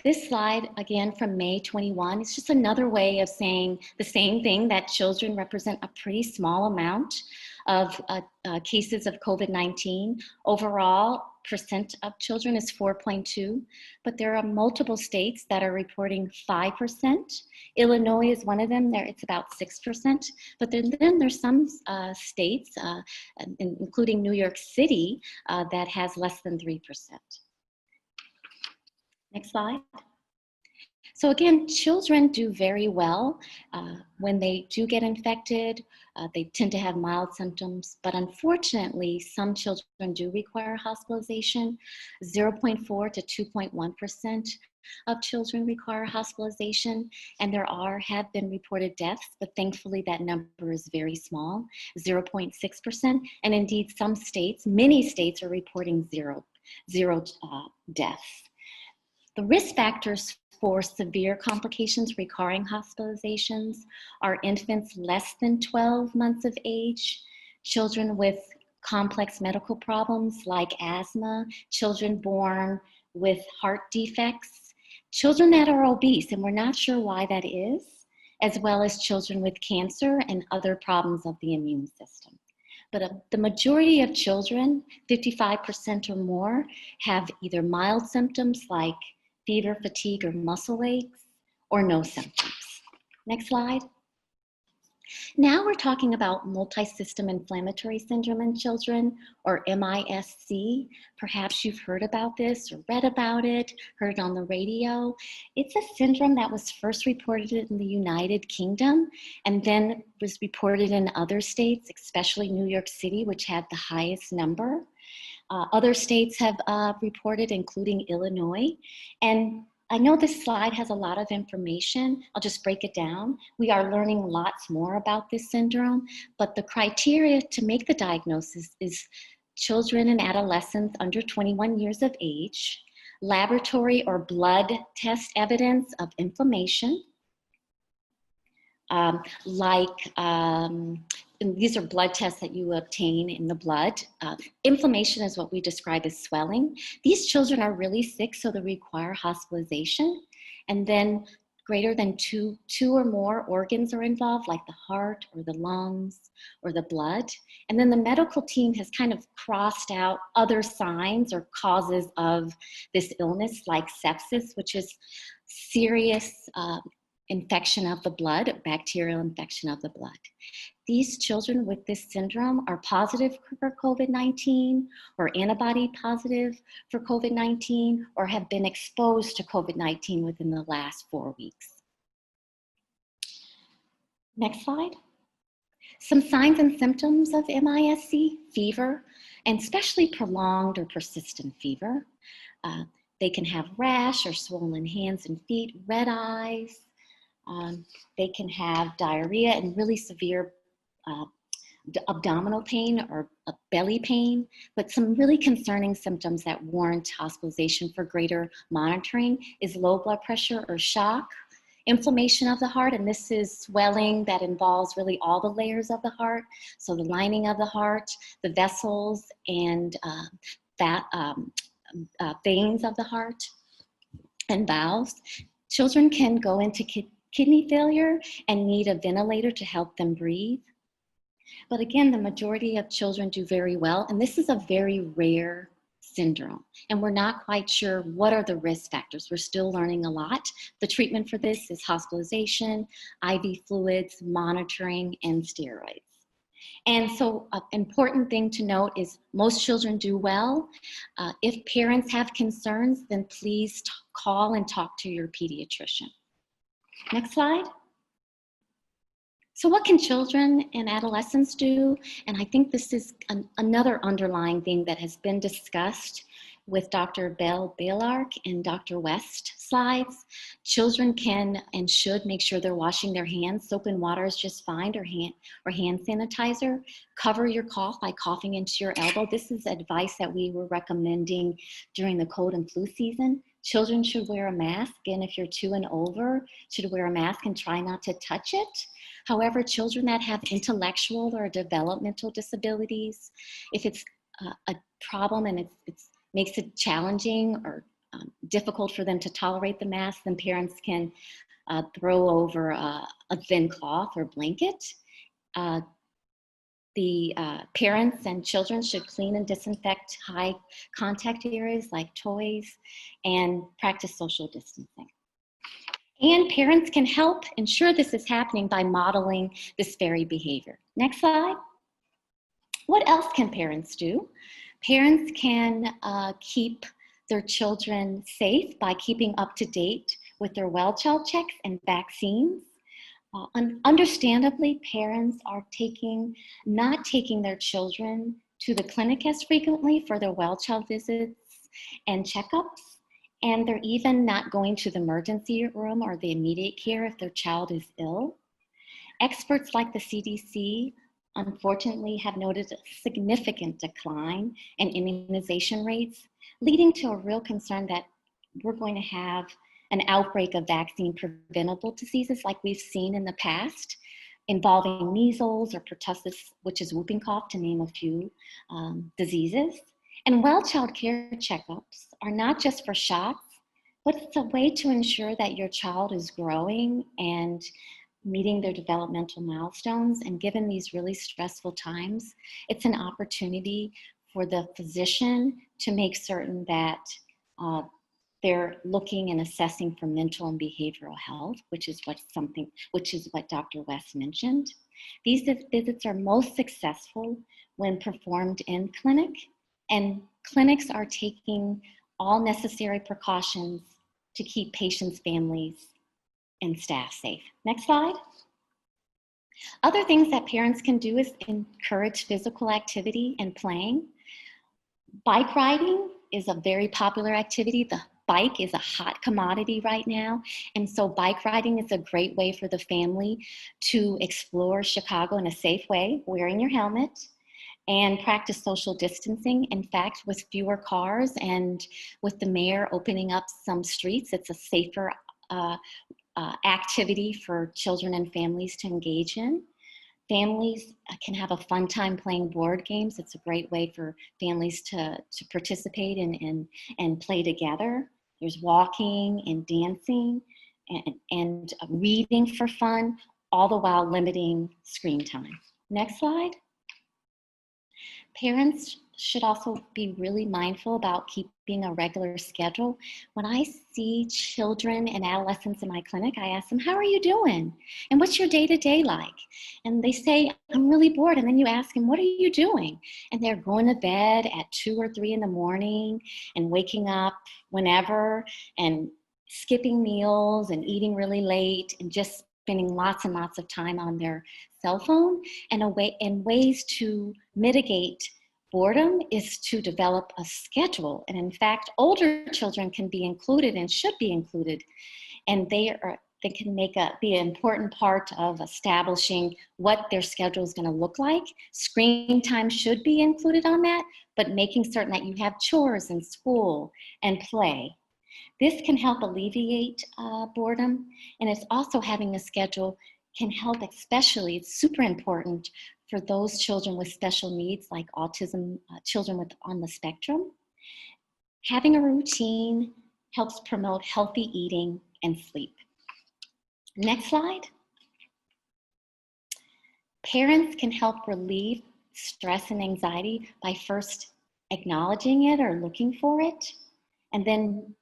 Speaker 5: This slide, again from May 21, is just another way of saying the same thing, that children represent a pretty small amount of cases of COVID-19. Overall, percent of children is 4.2, but there are multiple states that are reporting 5%. Illinois is one of them, it's about 6%, but then there's some states, including New York City, that has less than 3%. Next slide. So again, children do very well when they do get infected. They tend to have mild symptoms, but unfortunately, some children do require hospitalization. 0.4 to 2.1% of children require hospitalization, and there have been reported deaths, but thankfully that number is very small, 0.6%. And indeed, some states, many states, are reporting zero deaths. The risk factors for severe complications requiring hospitalizations are infants less than 12 months of age, children with complex medical problems like asthma, children born with heart defects, children that are obese, and we're not sure why that is, as well as children with cancer and other problems of the immune system. But the majority of children, 55% or more, have either mild symptoms like fever, fatigue, or muscle aches, or no symptoms. Next slide. Now we're talking about multisystem inflammatory syndrome in children, or MISC. Perhaps you've heard about this or read about it, heard on the radio. It's a syndrome that was first reported in the United Kingdom and then was reported in other states, especially New York City, which had the highest number. Other states have reported, including Illinois. And I know this slide has a lot of information. I'll just break it down. We are learning lots more about this syndrome, but the criteria to make the diagnosis is children and adolescents under 21 years of age, laboratory or blood test evidence of inflammation, and these are blood tests that you obtain in the blood. Inflammation is what we describe as swelling. These children are really sick, so they require hospitalization. And then greater than two or more organs are involved, like the heart or the lungs or the blood. And then the medical team has kind of crossed out other signs or causes of this illness, like sepsis, which is serious infection of the blood, bacterial infection of the blood. These children with this syndrome are positive for COVID-19 or antibody positive for COVID-19 or have been exposed to COVID-19 within the last 4 weeks. Next slide. Some signs and symptoms of MISC: fever, and especially prolonged or persistent fever. They can have rash or swollen hands and feet, red eyes. They can have diarrhea and really severe abdominal pain or belly pain, but some really concerning symptoms that warrant hospitalization for greater monitoring is low blood pressure or shock, inflammation of the heart, and this is swelling that involves really all the layers of the heart. So the lining of the heart, the vessels, and veins of the heart and valves. Children can go into kidney failure and need a ventilator to help them breathe. But again, the majority of children do very well, and this is a very rare syndrome, and we're not quite sure what are the risk factors. We're still learning a lot. The treatment for this is hospitalization, IV fluids, monitoring, and steroids. And so an important thing to note is most children do well. If parents have concerns, then please call and talk to your pediatrician. Next slide. So what can children and adolescents do? And I think this is another underlying thing that has been discussed with Dr. Bell-Bailark and Dr. West slides. Children can and should make sure they're washing their hands. Soap and water is just fine, or hand sanitizer. Cover your cough by coughing into your elbow. This is advice that we were recommending during the cold and flu season. Children should wear a mask, and if you're 2 and over, should wear a mask and try not to touch it. However, children that have intellectual or developmental disabilities, if it's a problem and it makes it challenging or difficult for them to tolerate the mask, then parents can throw over a thin cloth or blanket. The parents and children should clean and disinfect high contact areas like toys and practice social distancing. And parents can help ensure this is happening by modeling this very behavior. Next slide. What else can parents do? Parents can keep their children safe by keeping up to date with their well child checks and vaccines. Understandably, parents are not taking their children to the clinic as frequently for their well child visits and checkups. And they're even not going to the emergency room or the immediate care if their child is ill. Experts like the CDC, unfortunately, have noted a significant decline in immunization rates, leading to a real concern that we're going to have an outbreak of vaccine preventable diseases like we've seen in the past, involving measles or pertussis, which is whooping cough, to name a few diseases. And well child care checkups are not just for shots, but it's a way to ensure that your child is growing and meeting their developmental milestones. And given these really stressful times, it's an opportunity for the physician to make certain that they're looking and assessing for mental and behavioral health, which is what Dr. West mentioned. These visits are most successful when performed in clinic, and clinics are taking all necessary precautions to keep patients, families, and staff safe. Next slide. Other things that parents can do is encourage physical activity and playing. Bike riding is a very popular activity. The bike is a hot commodity right now, and so bike riding is a great way for the family to explore Chicago in a safe way, wearing your helmet, and practice social distancing. In fact, with fewer cars and with the mayor opening up some streets, it's a safer activity for children and families to engage in. Families can have a fun time playing board games. It's a great way for families to participate and play together. There's walking and dancing and reading for fun, all the while limiting screen time. Next slide. Parents should also be really mindful about keeping a regular schedule. When I see children and adolescents in my clinic, I ask them, how are you doing? And what's your day-to-day like? And they say, I'm really bored. And then you ask them, what are you doing? And they're going to bed at 2 or 3 in the morning and waking up whenever and skipping meals and eating really late and just spending lots and lots of time on their cell phone. And ways to mitigate boredom is to develop a schedule. And in fact, older children can be included and should be included. And they can be an important part of establishing what their schedule is going to look like. Screen time should be included on that, but making certain that you have chores and school and play. This can help alleviate boredom, and it's also having a schedule can help, especially, it's super important for those children with special needs like autism, children on the spectrum. Having a routine helps promote healthy eating and sleep. Next slide. Parents can help relieve stress and anxiety by first acknowledging it or looking for it, and then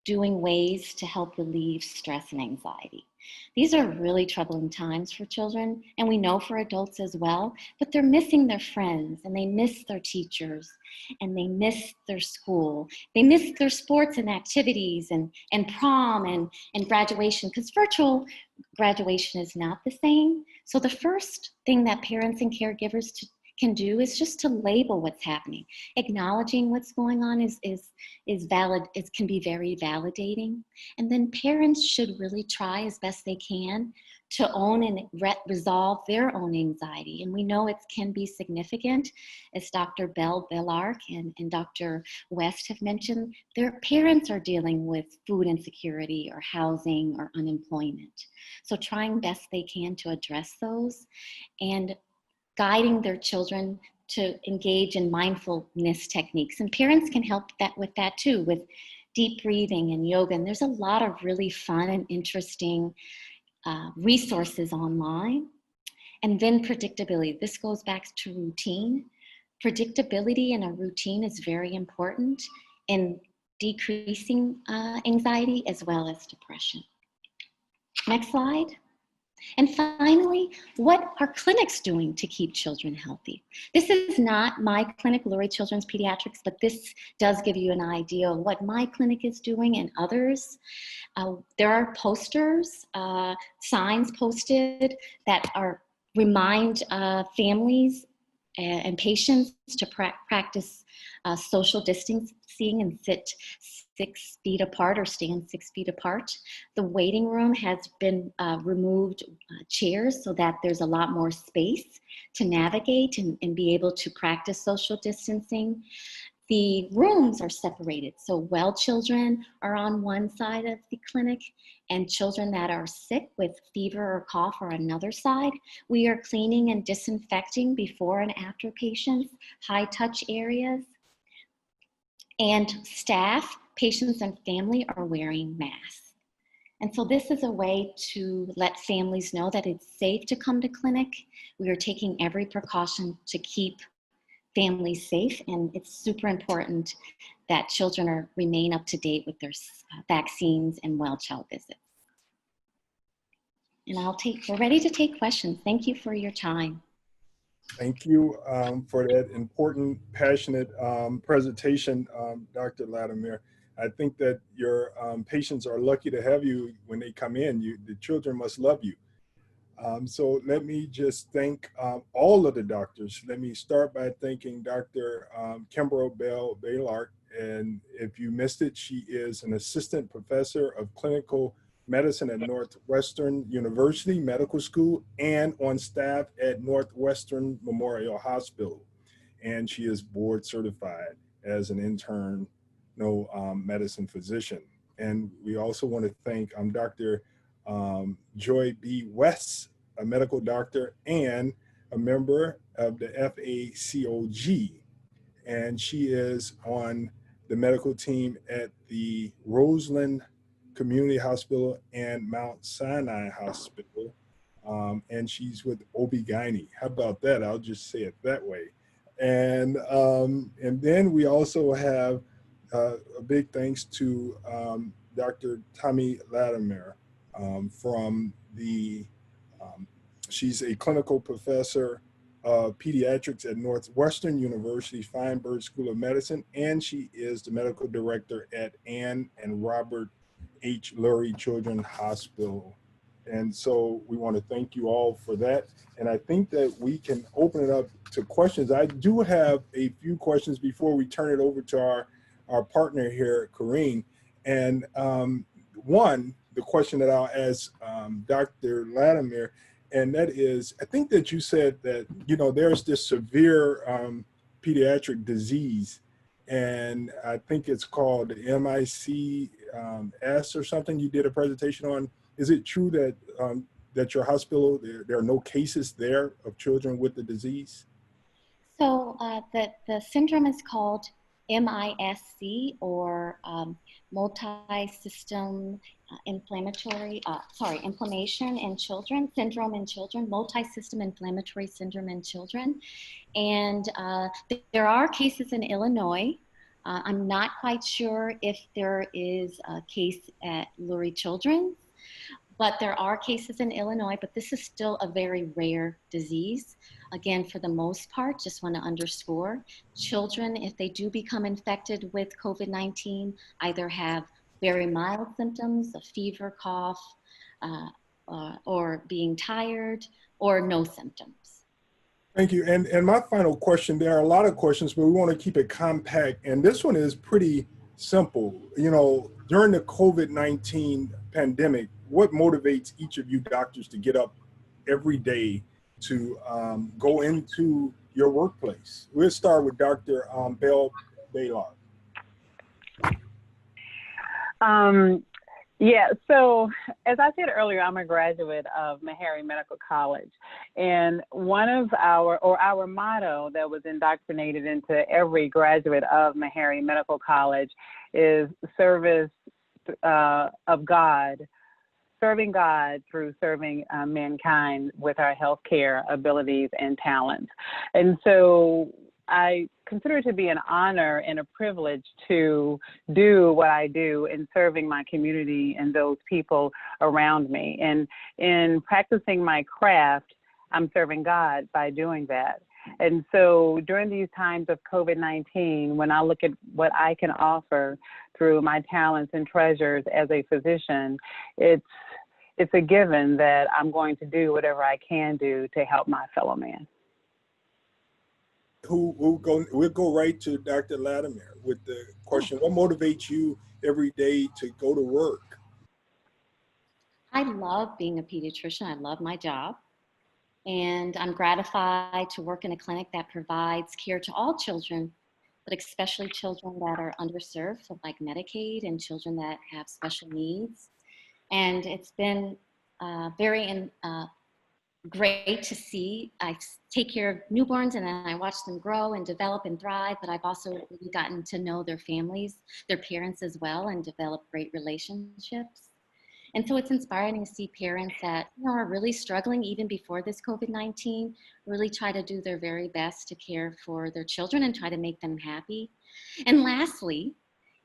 Speaker 5: doing ways to help relieve stress and anxiety. These are really troubling times for children, and we know for adults as well, but they're missing their friends, and they miss their teachers, and they miss their school. They miss their sports and activities and prom and graduation, because virtual graduation is not the same. So the first thing that parents and caregivers can do is just to label what's happening. Acknowledging what's going on is valid. It can be very validating. And then parents should really try as best they can to own and resolve their own anxiety. And we know it can be significant, as Dr. Bellark and Dr. West have mentioned. Their parents are dealing with food insecurity or housing or unemployment. So trying best they can to address those, and guiding their children to engage in mindfulness techniques. And parents can help with that too, with deep breathing and yoga. And there's a lot of really fun and interesting resources online. And then predictability. This goes back to routine. Predictability in a routine is very important in decreasing anxiety as well as depression. Next slide. And finally, what are clinics doing to keep children healthy? This is not my clinic, Lurie Children's Pediatrics, but this does give you an idea of what my clinic is doing and others. There are posters, signs posted that remind families and patients to practice social distancing and sit 6 feet apart or stand 6 feet apart. The waiting room has been removed chairs so that there's a lot more space to navigate and be able to practice social distancing. The rooms are separated. So well children are on one side of the clinic and children that are sick with fever or cough are another side. We are cleaning and disinfecting before and after patients, high touch areas. And staff, patients and family are wearing masks. And so this is a way to let families know that it's safe to come to clinic. We are taking every precaution to keep families safe, and it's super important that children remain up to date with their vaccines and well child visits. And we're ready to take questions. Thank you for your time.
Speaker 1: Thank you for that important, passionate presentation, Dr. Latimer. I think that your patients are lucky to have you when they come in. The children must love you. So let me just thank all of the doctors. Let me start by thanking Dr. Kimbrough Bellark. And if you missed it, she is an assistant professor of clinical medicine at Northwestern University Medical School and on staff at Northwestern Memorial Hospital. And she is board certified as an internal medicine physician. And we also want to thank Dr. Joy B. West, a medical doctor and a member of the FACOG. And she is on the medical team at the Roseland Community Hospital and Mount Sinai Hospital. And she's with OB-GYN. How about that? I'll just say it that way. And then we also have a big thanks to Dr. Tommy Latimer from the, she's a clinical professor of pediatrics at Northwestern University Feinberg School of Medicine, and she is the medical director at Ann and Robert H. Lurie Children's Hospital. And so we want to thank you all for that. And I think that we can open it up to questions. I do have a few questions before we turn it over to our partner here, Corrine. And one, the question that I'll ask Dr. Latimer, and that is, I think that you said that, there's this severe pediatric disease, and I think it's called MICS or something you did a presentation on. Is it true that that your hospital, there are no cases there of children with the disease?
Speaker 5: So the syndrome is called MISC, or multi-system inflammation in children, syndrome in children, multi-system inflammatory syndrome in children. And there are cases in Illinois. I'm not quite sure if there is a case at Lurie Children's, but there are cases in Illinois, but this is still a very rare disease. Again, for the most part, just want to underscore, children, if they do become infected with COVID-19, either have very mild symptoms, a fever, cough, or being tired, or no symptoms.
Speaker 1: Thank you. And my final question, there are a lot of questions, but we want to keep it compact. And this one is pretty simple. You know, during the COVID-19 pandemic, what motivates each of you doctors to get up every day to go into your workplace? We'll start with Dr. Bell Baylor.
Speaker 3: Yeah, so as I said earlier, I'm a graduate of Meharry Medical College, and one of our motto that was indoctrinated into every graduate of Meharry Medical College is service of God, serving God through serving mankind with our healthcare abilities and talents. And so I consider it to be an honor and a privilege to do what I do in serving my community and those people around me. And in practicing my craft, I'm serving God by doing that. And so during these times of COVID-19, when I look at what I can offer through my talents and treasures as a physician, it's a given that I'm going to do whatever I can do to help my fellow man.
Speaker 1: We'll go right to Dr. Latimer with the question, what motivates you every day to go to work?
Speaker 5: I love being a pediatrician. I love my job. And I'm gratified to work in a clinic that provides care to all children, but especially children that are underserved, so like Medicaid, and children that have special needs. And it's been very great to see. I take care of newborns and then I watch them grow and develop and thrive, but I've also really gotten to know their families, their parents as well, and develop great relationships. And so it's inspiring to see parents that are really struggling even before this COVID-19, really try to do their very best to care for their children and try to make them happy. And lastly,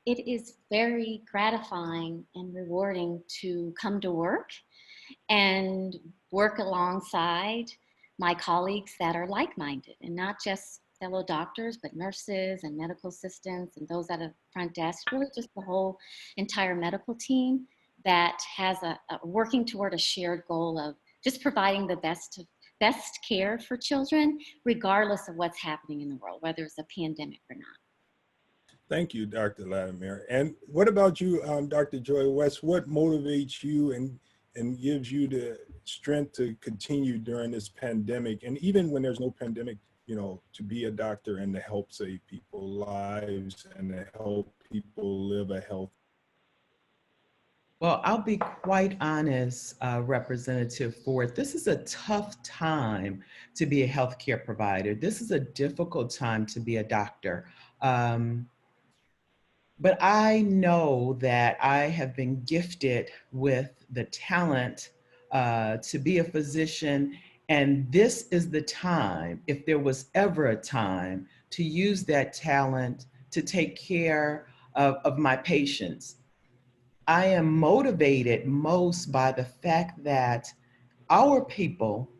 Speaker 5: it is very gratifying and rewarding to come to work and work alongside my colleagues that are like-minded, and not just fellow doctors, but nurses and medical assistants and those at a front desk, really just the whole entire medical team that has a working toward a shared goal of just providing the best care for children, regardless of what's happening in the world, whether it's a pandemic or not.
Speaker 1: Thank you, Dr. Latimer. And what about you, Dr. Joy West? What motivates you and gives you the strength to continue during this pandemic, and even when there's no pandemic, to be a doctor and to help save people's lives and to help people live a healthy?
Speaker 4: Well, I'll be quite honest, Representative Ford, this is a tough time to be a healthcare provider. This is a difficult time to be a doctor. But I know that I have been gifted with the talent to be a physician, and this is the time, if there was ever a time, to use that talent to take care of my patients. I am motivated most by the fact that our people,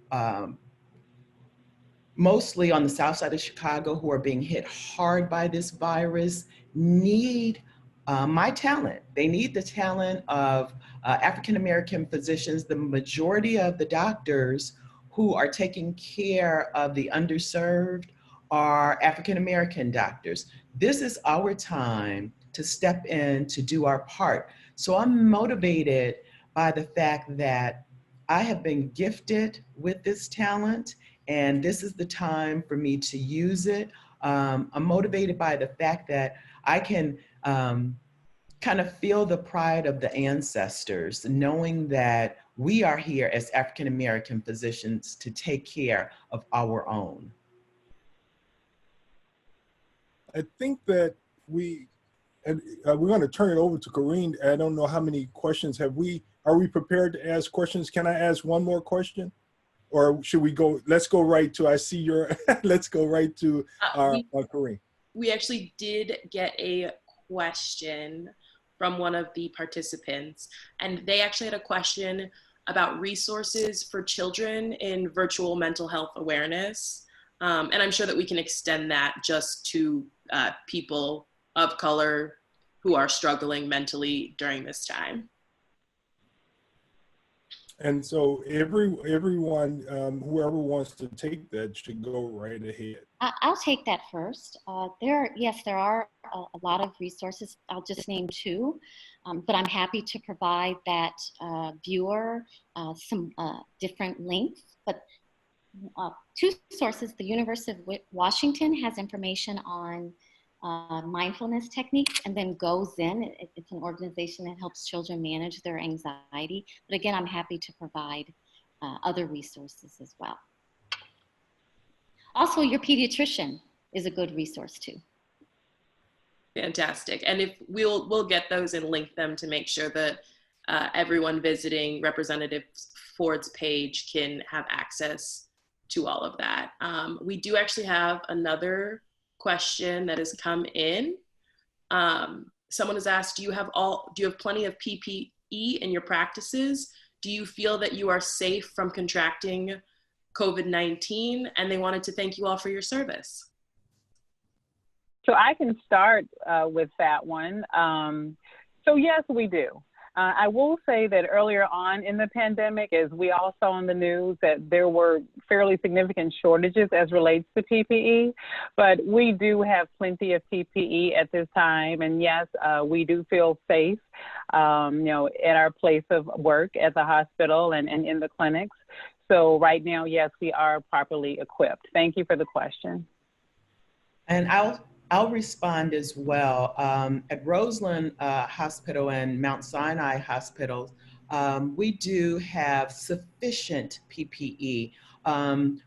Speaker 4: mostly on the south side of Chicago, who are being hit hard by this virus, need my talent. They need the talent of African-American physicians. The majority of the doctors who are taking care of the underserved are African-American doctors. This is our time to step in to do our part. So I'm motivated by the fact that I have been gifted with this talent, and this is the time for me to use it. I'm motivated by the fact that I can kind of feel the pride of the ancestors, knowing that we are here as African American physicians to take care of our own.
Speaker 1: I think that we're going to turn it over to Corrine. I don't know how many questions are we prepared to ask questions? Can I ask one more question? Or should we go, let's go right to, I see your, let's go right to Corrine.
Speaker 2: We actually did get a question from one of the participants, and they actually had a question about resources for children in virtual mental health awareness. And I'm sure that we can extend that just to people of color who are struggling mentally during this time.
Speaker 1: And so everyone, whoever wants to take that should go right ahead.
Speaker 5: I'll take that first. There are a lot of resources. I'll just name two, but I'm happy to provide that viewer some different links. But two sources: the University of Washington has information on mindfulness techniques, and then Goes In. It's an organization that helps children manage their anxiety. But again, I'm happy to provide other resources as well. Also, your pediatrician is a good resource too.
Speaker 2: Fantastic. And if we'll get those and link them to make sure that everyone visiting Representative Ford's page can have access to all of that. We do actually have another question that has come in. Someone has asked, do you have plenty of PPE in your practices? Do you feel that you are safe from contracting COVID-19? And they wanted to thank you all for your service.
Speaker 3: So I can start with that one. So yes, we do. I will say that earlier on in the pandemic, as we all saw in the news, that there were fairly significant shortages as relates to PPE, but we do have plenty of PPE at this time. And yes, we do feel safe, at our place of work at the hospital and in the clinics. So right now, yes, we are properly equipped. Thank you for the question.
Speaker 4: And I'll respond as well. At Roseland Hospital and Mount Sinai Hospitals, we do have sufficient PPE.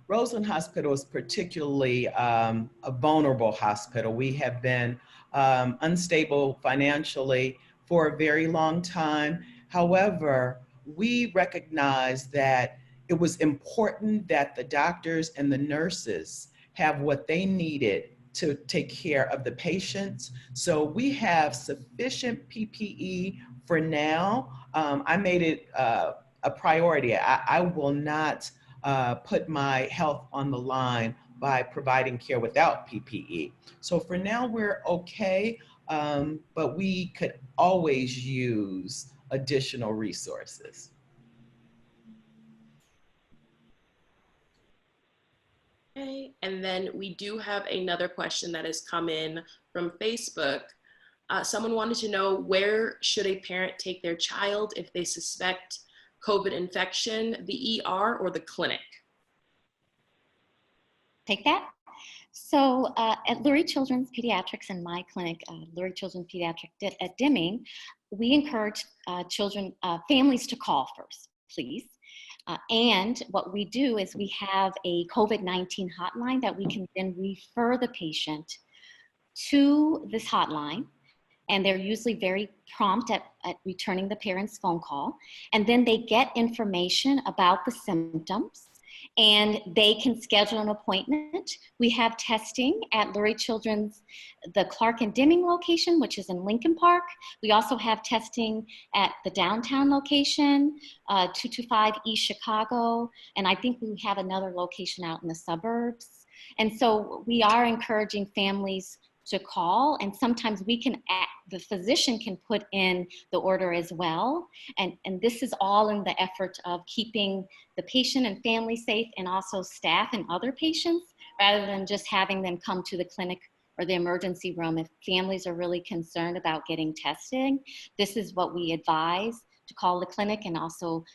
Speaker 4: Roseland Hospital is particularly a vulnerable hospital. We have been unstable financially for a very long time. However, we recognize that it was important that the doctors and the nurses have what they needed to take care of the patients. So we have sufficient PPE for now. I made it a priority. I will not put my health on the line by providing care without PPE. So for now, we're okay, but we could always use additional resources.
Speaker 2: Okay, and then we do have another question that has come in from Facebook. Someone wanted to know, where should a parent take their child if they suspect COVID infection, the ER or the clinic?
Speaker 5: Take that. So at Lurie Children's Pediatrics and my clinic, Lurie Children's Pediatric at Deming, we encourage families to call first, please. And what we do is we have a COVID-19 hotline that we can then refer the patient to this hotline. And they're usually very prompt at returning the parent's phone call. And then they get information about the symptoms and they can schedule an appointment. We have testing at Lurie Children's, the Clark and Deming location, which is in Lincoln Park. We also have testing at the downtown location, 225 East Chicago, and I think we have another location out in the suburbs. And so we are encouraging families to call, and sometimes the physician can put in the order as well. And this is all in the effort of keeping the patient and family safe, and also staff and other patients, rather than just having them come to the clinic or the emergency room. If families are really concerned about getting testing, this is what we advise: to call the clinic and also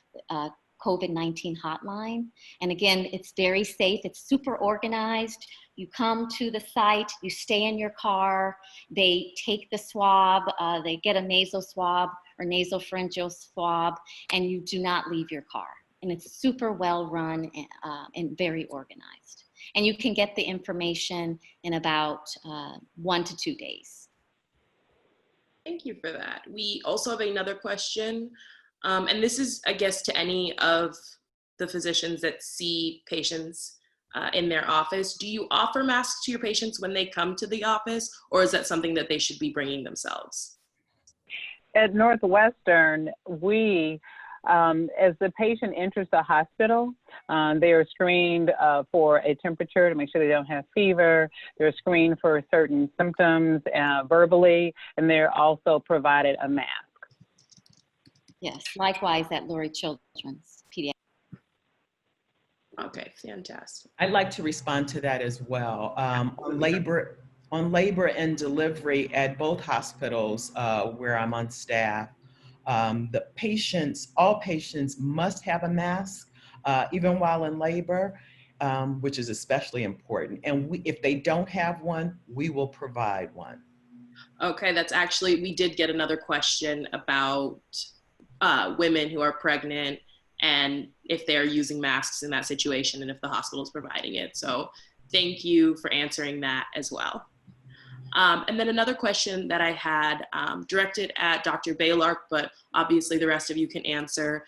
Speaker 5: COVID-19 hotline. And again, it's very safe. It's super organized. You come to the site, you stay in your car, they take the swab, they get a nasal swab or nasopharyngeal swab, and you do not leave your car. And it's super well run and very organized. And you can get the information in about 1 to 2 days.
Speaker 2: Thank you for that. We also have another question, and this is, I guess, to any of the physicians that see patients in their office. Do you offer masks to your patients when they come to the office, or is that something that they should be bringing themselves?
Speaker 3: At Northwestern, we, as the patient enters the hospital, they are screened for a temperature to make sure they don't have fever. They're screened for certain symptoms verbally, and they're also provided a mask.
Speaker 5: Yes, likewise at Lurie Children's Pediatrics.
Speaker 2: Okay, fantastic.
Speaker 4: I'd like to respond to that as well. On labor and delivery at both hospitals where I'm on staff, all patients must have a mask, even while in labor, which is especially important. And if they don't have one, we will provide one.
Speaker 2: Okay, that's actually, we did get another question about women who are pregnant and if they're using masks in that situation and if the hospital is providing it. So thank you for answering that as well. And then another question that I had directed at Dr. Baylark, but obviously the rest of you can answer.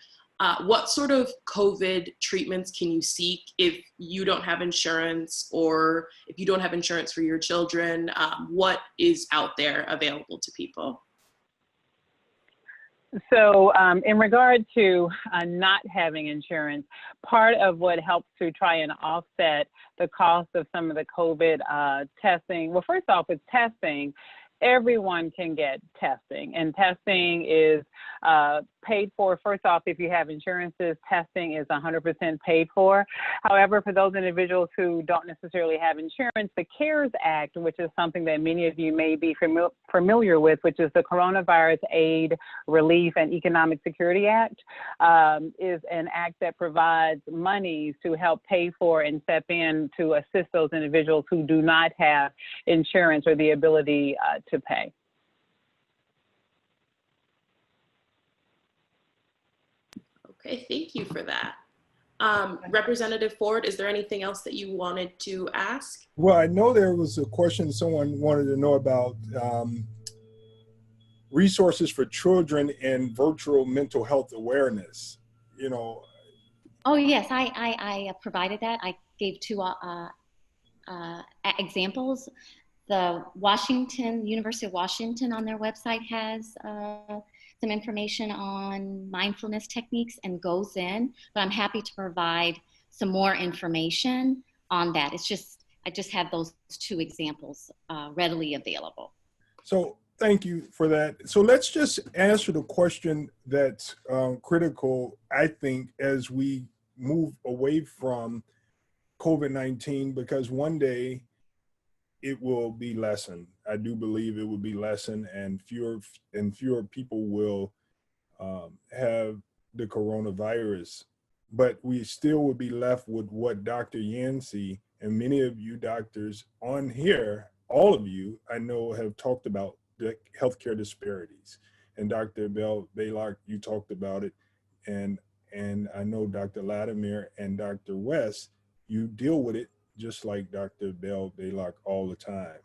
Speaker 2: What sort of COVID treatments can you seek if you don't have insurance, or if you don't have insurance for your children? What is out there available to people?
Speaker 3: So in regard to not having insurance, part of what helps to try and offset the cost of some of the COVID testing, well, first off, with testing, everyone can get testing, and testing is paid for. First off, if you have insurances, testing is 100% paid for. However, for those individuals who don't necessarily have insurance, the CARES Act, which is something that many of you may be familiar with, which is the Coronavirus Aid, Relief, and Economic Security Act, is an act that provides monies to help pay for and step in to assist those individuals who do not have insurance or the ability to pay.
Speaker 2: Okay, thank you for that. Representative Ford, is there anything else that you wanted to ask?
Speaker 1: Well, I know there was a question someone wanted to know about resources for children and virtual mental health awareness. You know.
Speaker 5: Oh yes, I provided that. I gave 2 examples. The University of Washington on their website has some information on mindfulness techniques and goes in, but I'm happy to provide some more information on that. It's just, I just have those 2 examples readily available.
Speaker 1: So thank you for that. So let's just answer the question that's critical, I think, as we move away from COVID-19, because one day it will be lessened. I do believe it will be lessened, and fewer people will have the coronavirus. But we still will be left with what Dr. Yancey and many of you doctors on here, all of you, I know, have talked about the healthcare disparities. And Dr. Baylark, you talked about it. And I know Dr. Latimer and Dr. West, you deal with it just like Dr. Baylark all the time,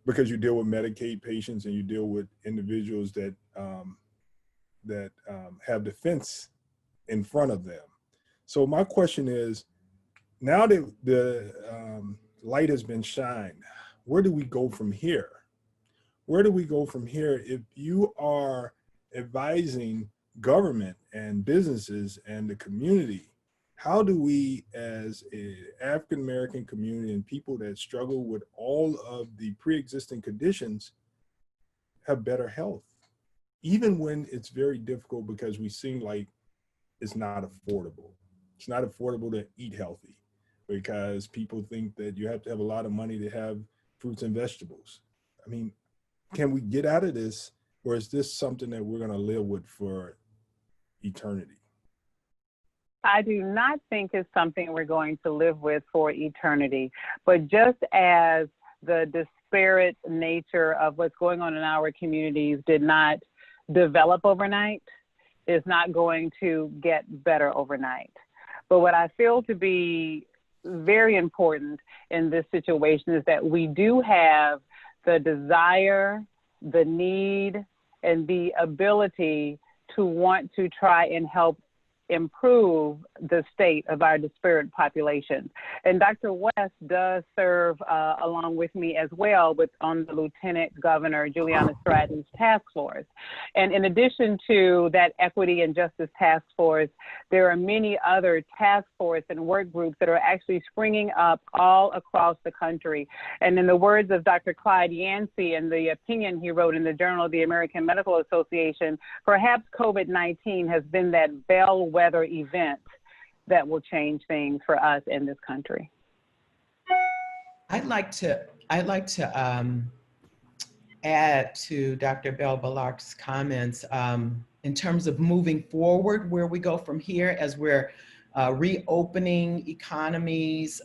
Speaker 1: because you deal with Medicaid patients and you deal with individuals that have defense in front of them. So my question is, now that the light has been shined, where do we go from here? Where do we go from here if you are advising government and businesses and the community? How do we, as an African-American community and people that struggle with all of the pre-existing conditions, have better health? Even when it's very difficult, because we seem like it's not affordable. It's not affordable to eat healthy because people think that you have to have a lot of money to have fruits and vegetables. I mean, can we get out of this, or is this something that we're going to live with for eternity?
Speaker 3: I do not think it's something we're going to live with for eternity. But just as the disparate nature of what's going on in our communities did not develop overnight, is not going to get better overnight. But what I feel to be very important in this situation is that we do have the desire, the need, and the ability to want to try and help improve the state of our disparate population. And Dr. West does serve along with me as well on the Lieutenant Governor Juliana Stratton's task force. And in addition to that Equity and Justice Task Force, there are many other task force and work groups that are actually springing up all across the country. And in the words of Dr. Clyde Yancey and the opinion he wrote in the Journal of the American Medical Association, perhaps COVID-19 has been that bellwether event that will change things for us in this country.
Speaker 4: I'd like to add to Dr. Bell-Balak's comments in terms of moving forward, where we go from here as we're reopening economies.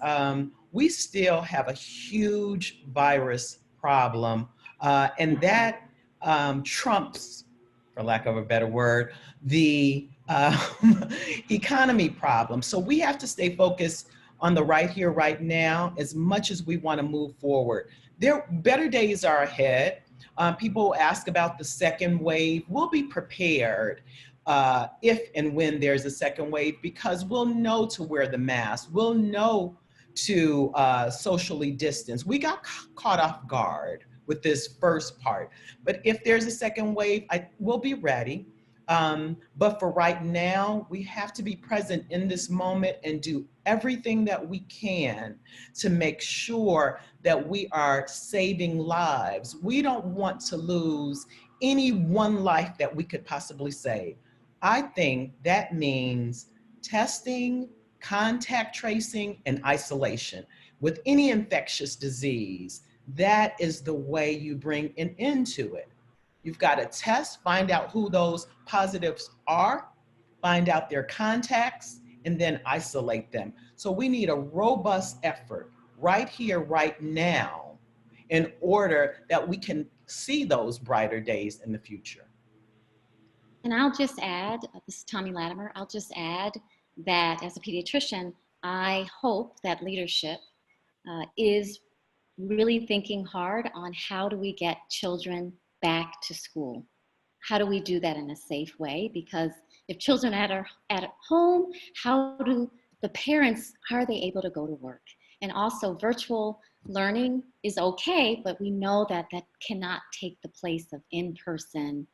Speaker 4: We still have a huge virus problem, and that trumps, for lack of a better word, the economy problem. So we have to stay focused on the right here, right now, as much as we want to move forward. Better days are ahead. People ask about the second wave. We'll be prepared if and when there's a second wave, because we'll know to wear the mask. We'll know to socially distance. We got caught off guard with this first part. But if there's a second wave, we'll be ready. But for right now, we have to be present in this moment and do everything that we can to make sure that we are saving lives. We don't want to lose any one life that we could possibly save. I think that means testing, contact tracing, and isolation. With any infectious disease, that is the way you bring an end to it. You've got to test, find out who those positives are, find out their contacts, and then isolate them. So we need a robust effort right here, right now, in order that we can see those brighter days in the future.
Speaker 5: And I'll just add, this is Tommy Latimer, I'll just add that as a pediatrician, I hope that leadership is really thinking hard on how do we get children back to school. How do we do that in a safe way? Because if children are at home, how do the parents, how are they able to go to work? And also virtual learning is okay, but we know that that cannot take the place of in-person,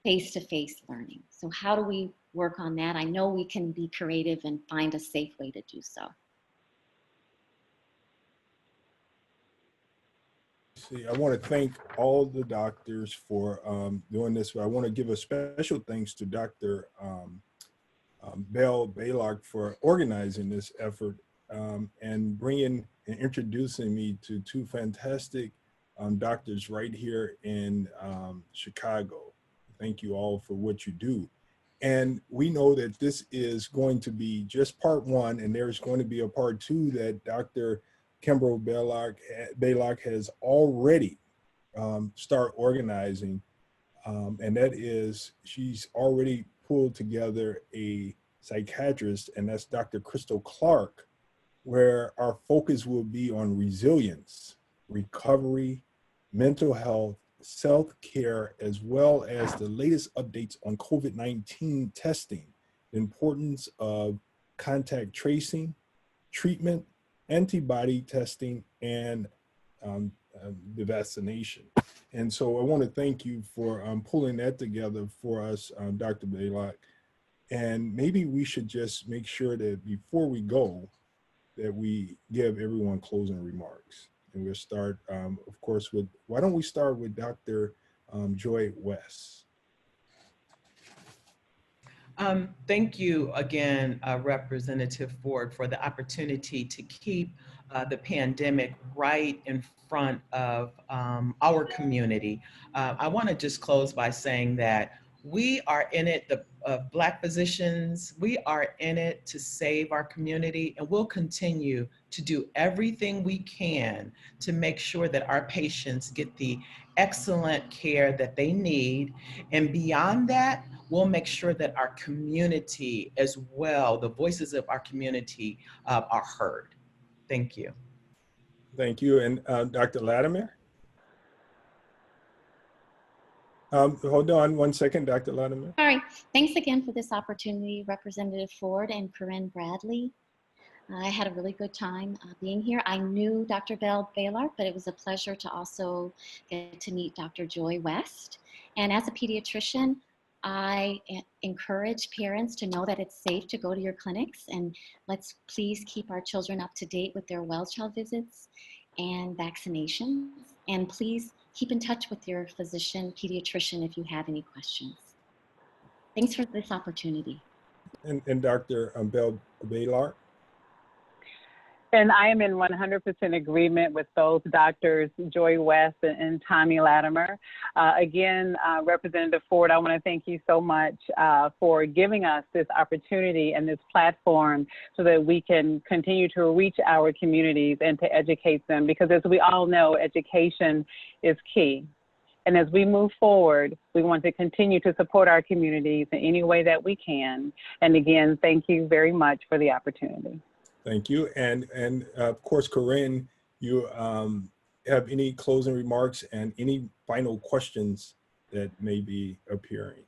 Speaker 5: face-to-face learning. So how do we work on that? I know we can be creative and find a safe way to do so.
Speaker 1: See, I want to thank all the doctors for doing this. I want to give a special thanks to Dr. Bell-Balak for organizing this effort and bringing and introducing me to two fantastic doctors right here in Chicago. Thank you all for what you do. And we know that this is going to be just part one, and there's going to be a part two that Dr. Kimbrough Balak has already start organizing, and that is she's already pulled together a psychiatrist, and that's Dr. Crystal Clark, where our focus will be on resilience, recovery, mental health, self-care, as well as the latest updates on COVID-19 testing, the importance of contact tracing, treatment, antibody testing, and the vaccination. And so I want to thank you for pulling that together for us, Dr. Balak. And maybe we should just make sure that before we go, that we give everyone closing remarks. And we'll start, of course, with, why don't we start with Dr. Joy West?
Speaker 4: Thank you again, Representative Ford, for the opportunity to keep the pandemic right in front of our community. I want to just close by saying that We are in it, the Black physicians, we are in it to save our community, and we'll continue to do everything we can to make sure that our patients get the excellent care that they need. And beyond that, we'll make sure that our community as well, the voices of our community are heard. Thank you.
Speaker 1: Thank you. And Dr. Latimer? Hold on one second, Dr. Latimer.
Speaker 5: Sorry. Thanks again for this opportunity, Representative Ford and Corinne Bradley. I had a really good time being here. I knew Dr. Baylor, but it was a pleasure to also get to meet Dr. Joy West. And as a pediatrician, I encourage parents to know that it's safe to go to your clinics, and let's please keep our children up to date with their well child visits and vaccinations. And please keep in touch with your physician, pediatrician, if you have any questions. Thanks for this opportunity.
Speaker 1: And Dr. Baylor?
Speaker 3: And I am in 100% agreement with both Doctors Joy West and Tommy Latimer. Again, Representative Ford, I want to thank you so much for giving us this opportunity and this platform so that we can continue to reach our communities and to educate them, because as we all know, education is key. And as we move forward, we want to continue to support our communities in any way that we can. And again, thank you very much for the opportunity.
Speaker 1: Thank you. And of course, Corinne, you have any closing remarks and any final questions that may be appearing?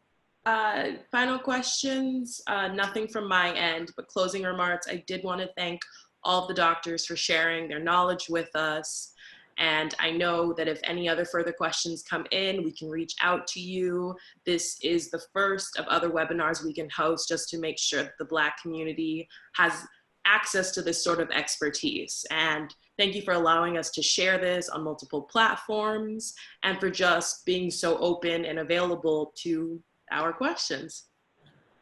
Speaker 2: Final questions, nothing from my end, but closing remarks. I did want to thank all of the doctors for sharing their knowledge with us. And I know that if any other further questions come in, we can reach out to you. This is the first of other webinars we can host just to make sure that the Black community has access to this sort of expertise. And thank you for allowing us to share this on multiple platforms and for just being so open and available to our questions.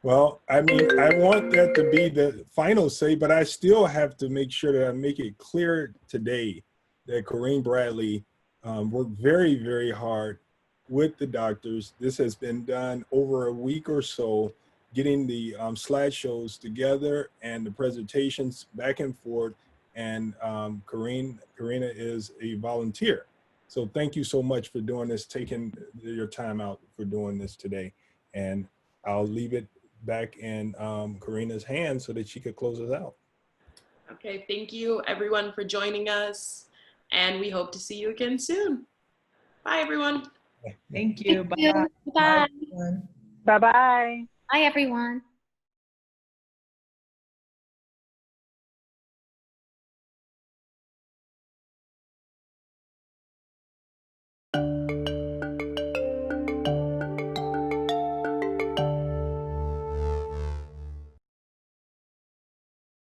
Speaker 1: Well, I mean, I want that to be the final say, but I still have to make sure that I make it clear today that Corinne Bradley worked very, very hard with the doctors. This has been done over a week or so, getting the slideshows together and the presentations back and forth. And Karina is a volunteer. So thank you so much for doing this, taking your time out for doing this today. And I'll leave it back in Karina's hands so that she could close us out.
Speaker 2: Okay, thank you everyone for joining us. And we hope to see you again soon. Bye, everyone.
Speaker 4: Thank you.
Speaker 5: Thank you. Bye.
Speaker 3: Bye-bye.
Speaker 5: Bye, everyone.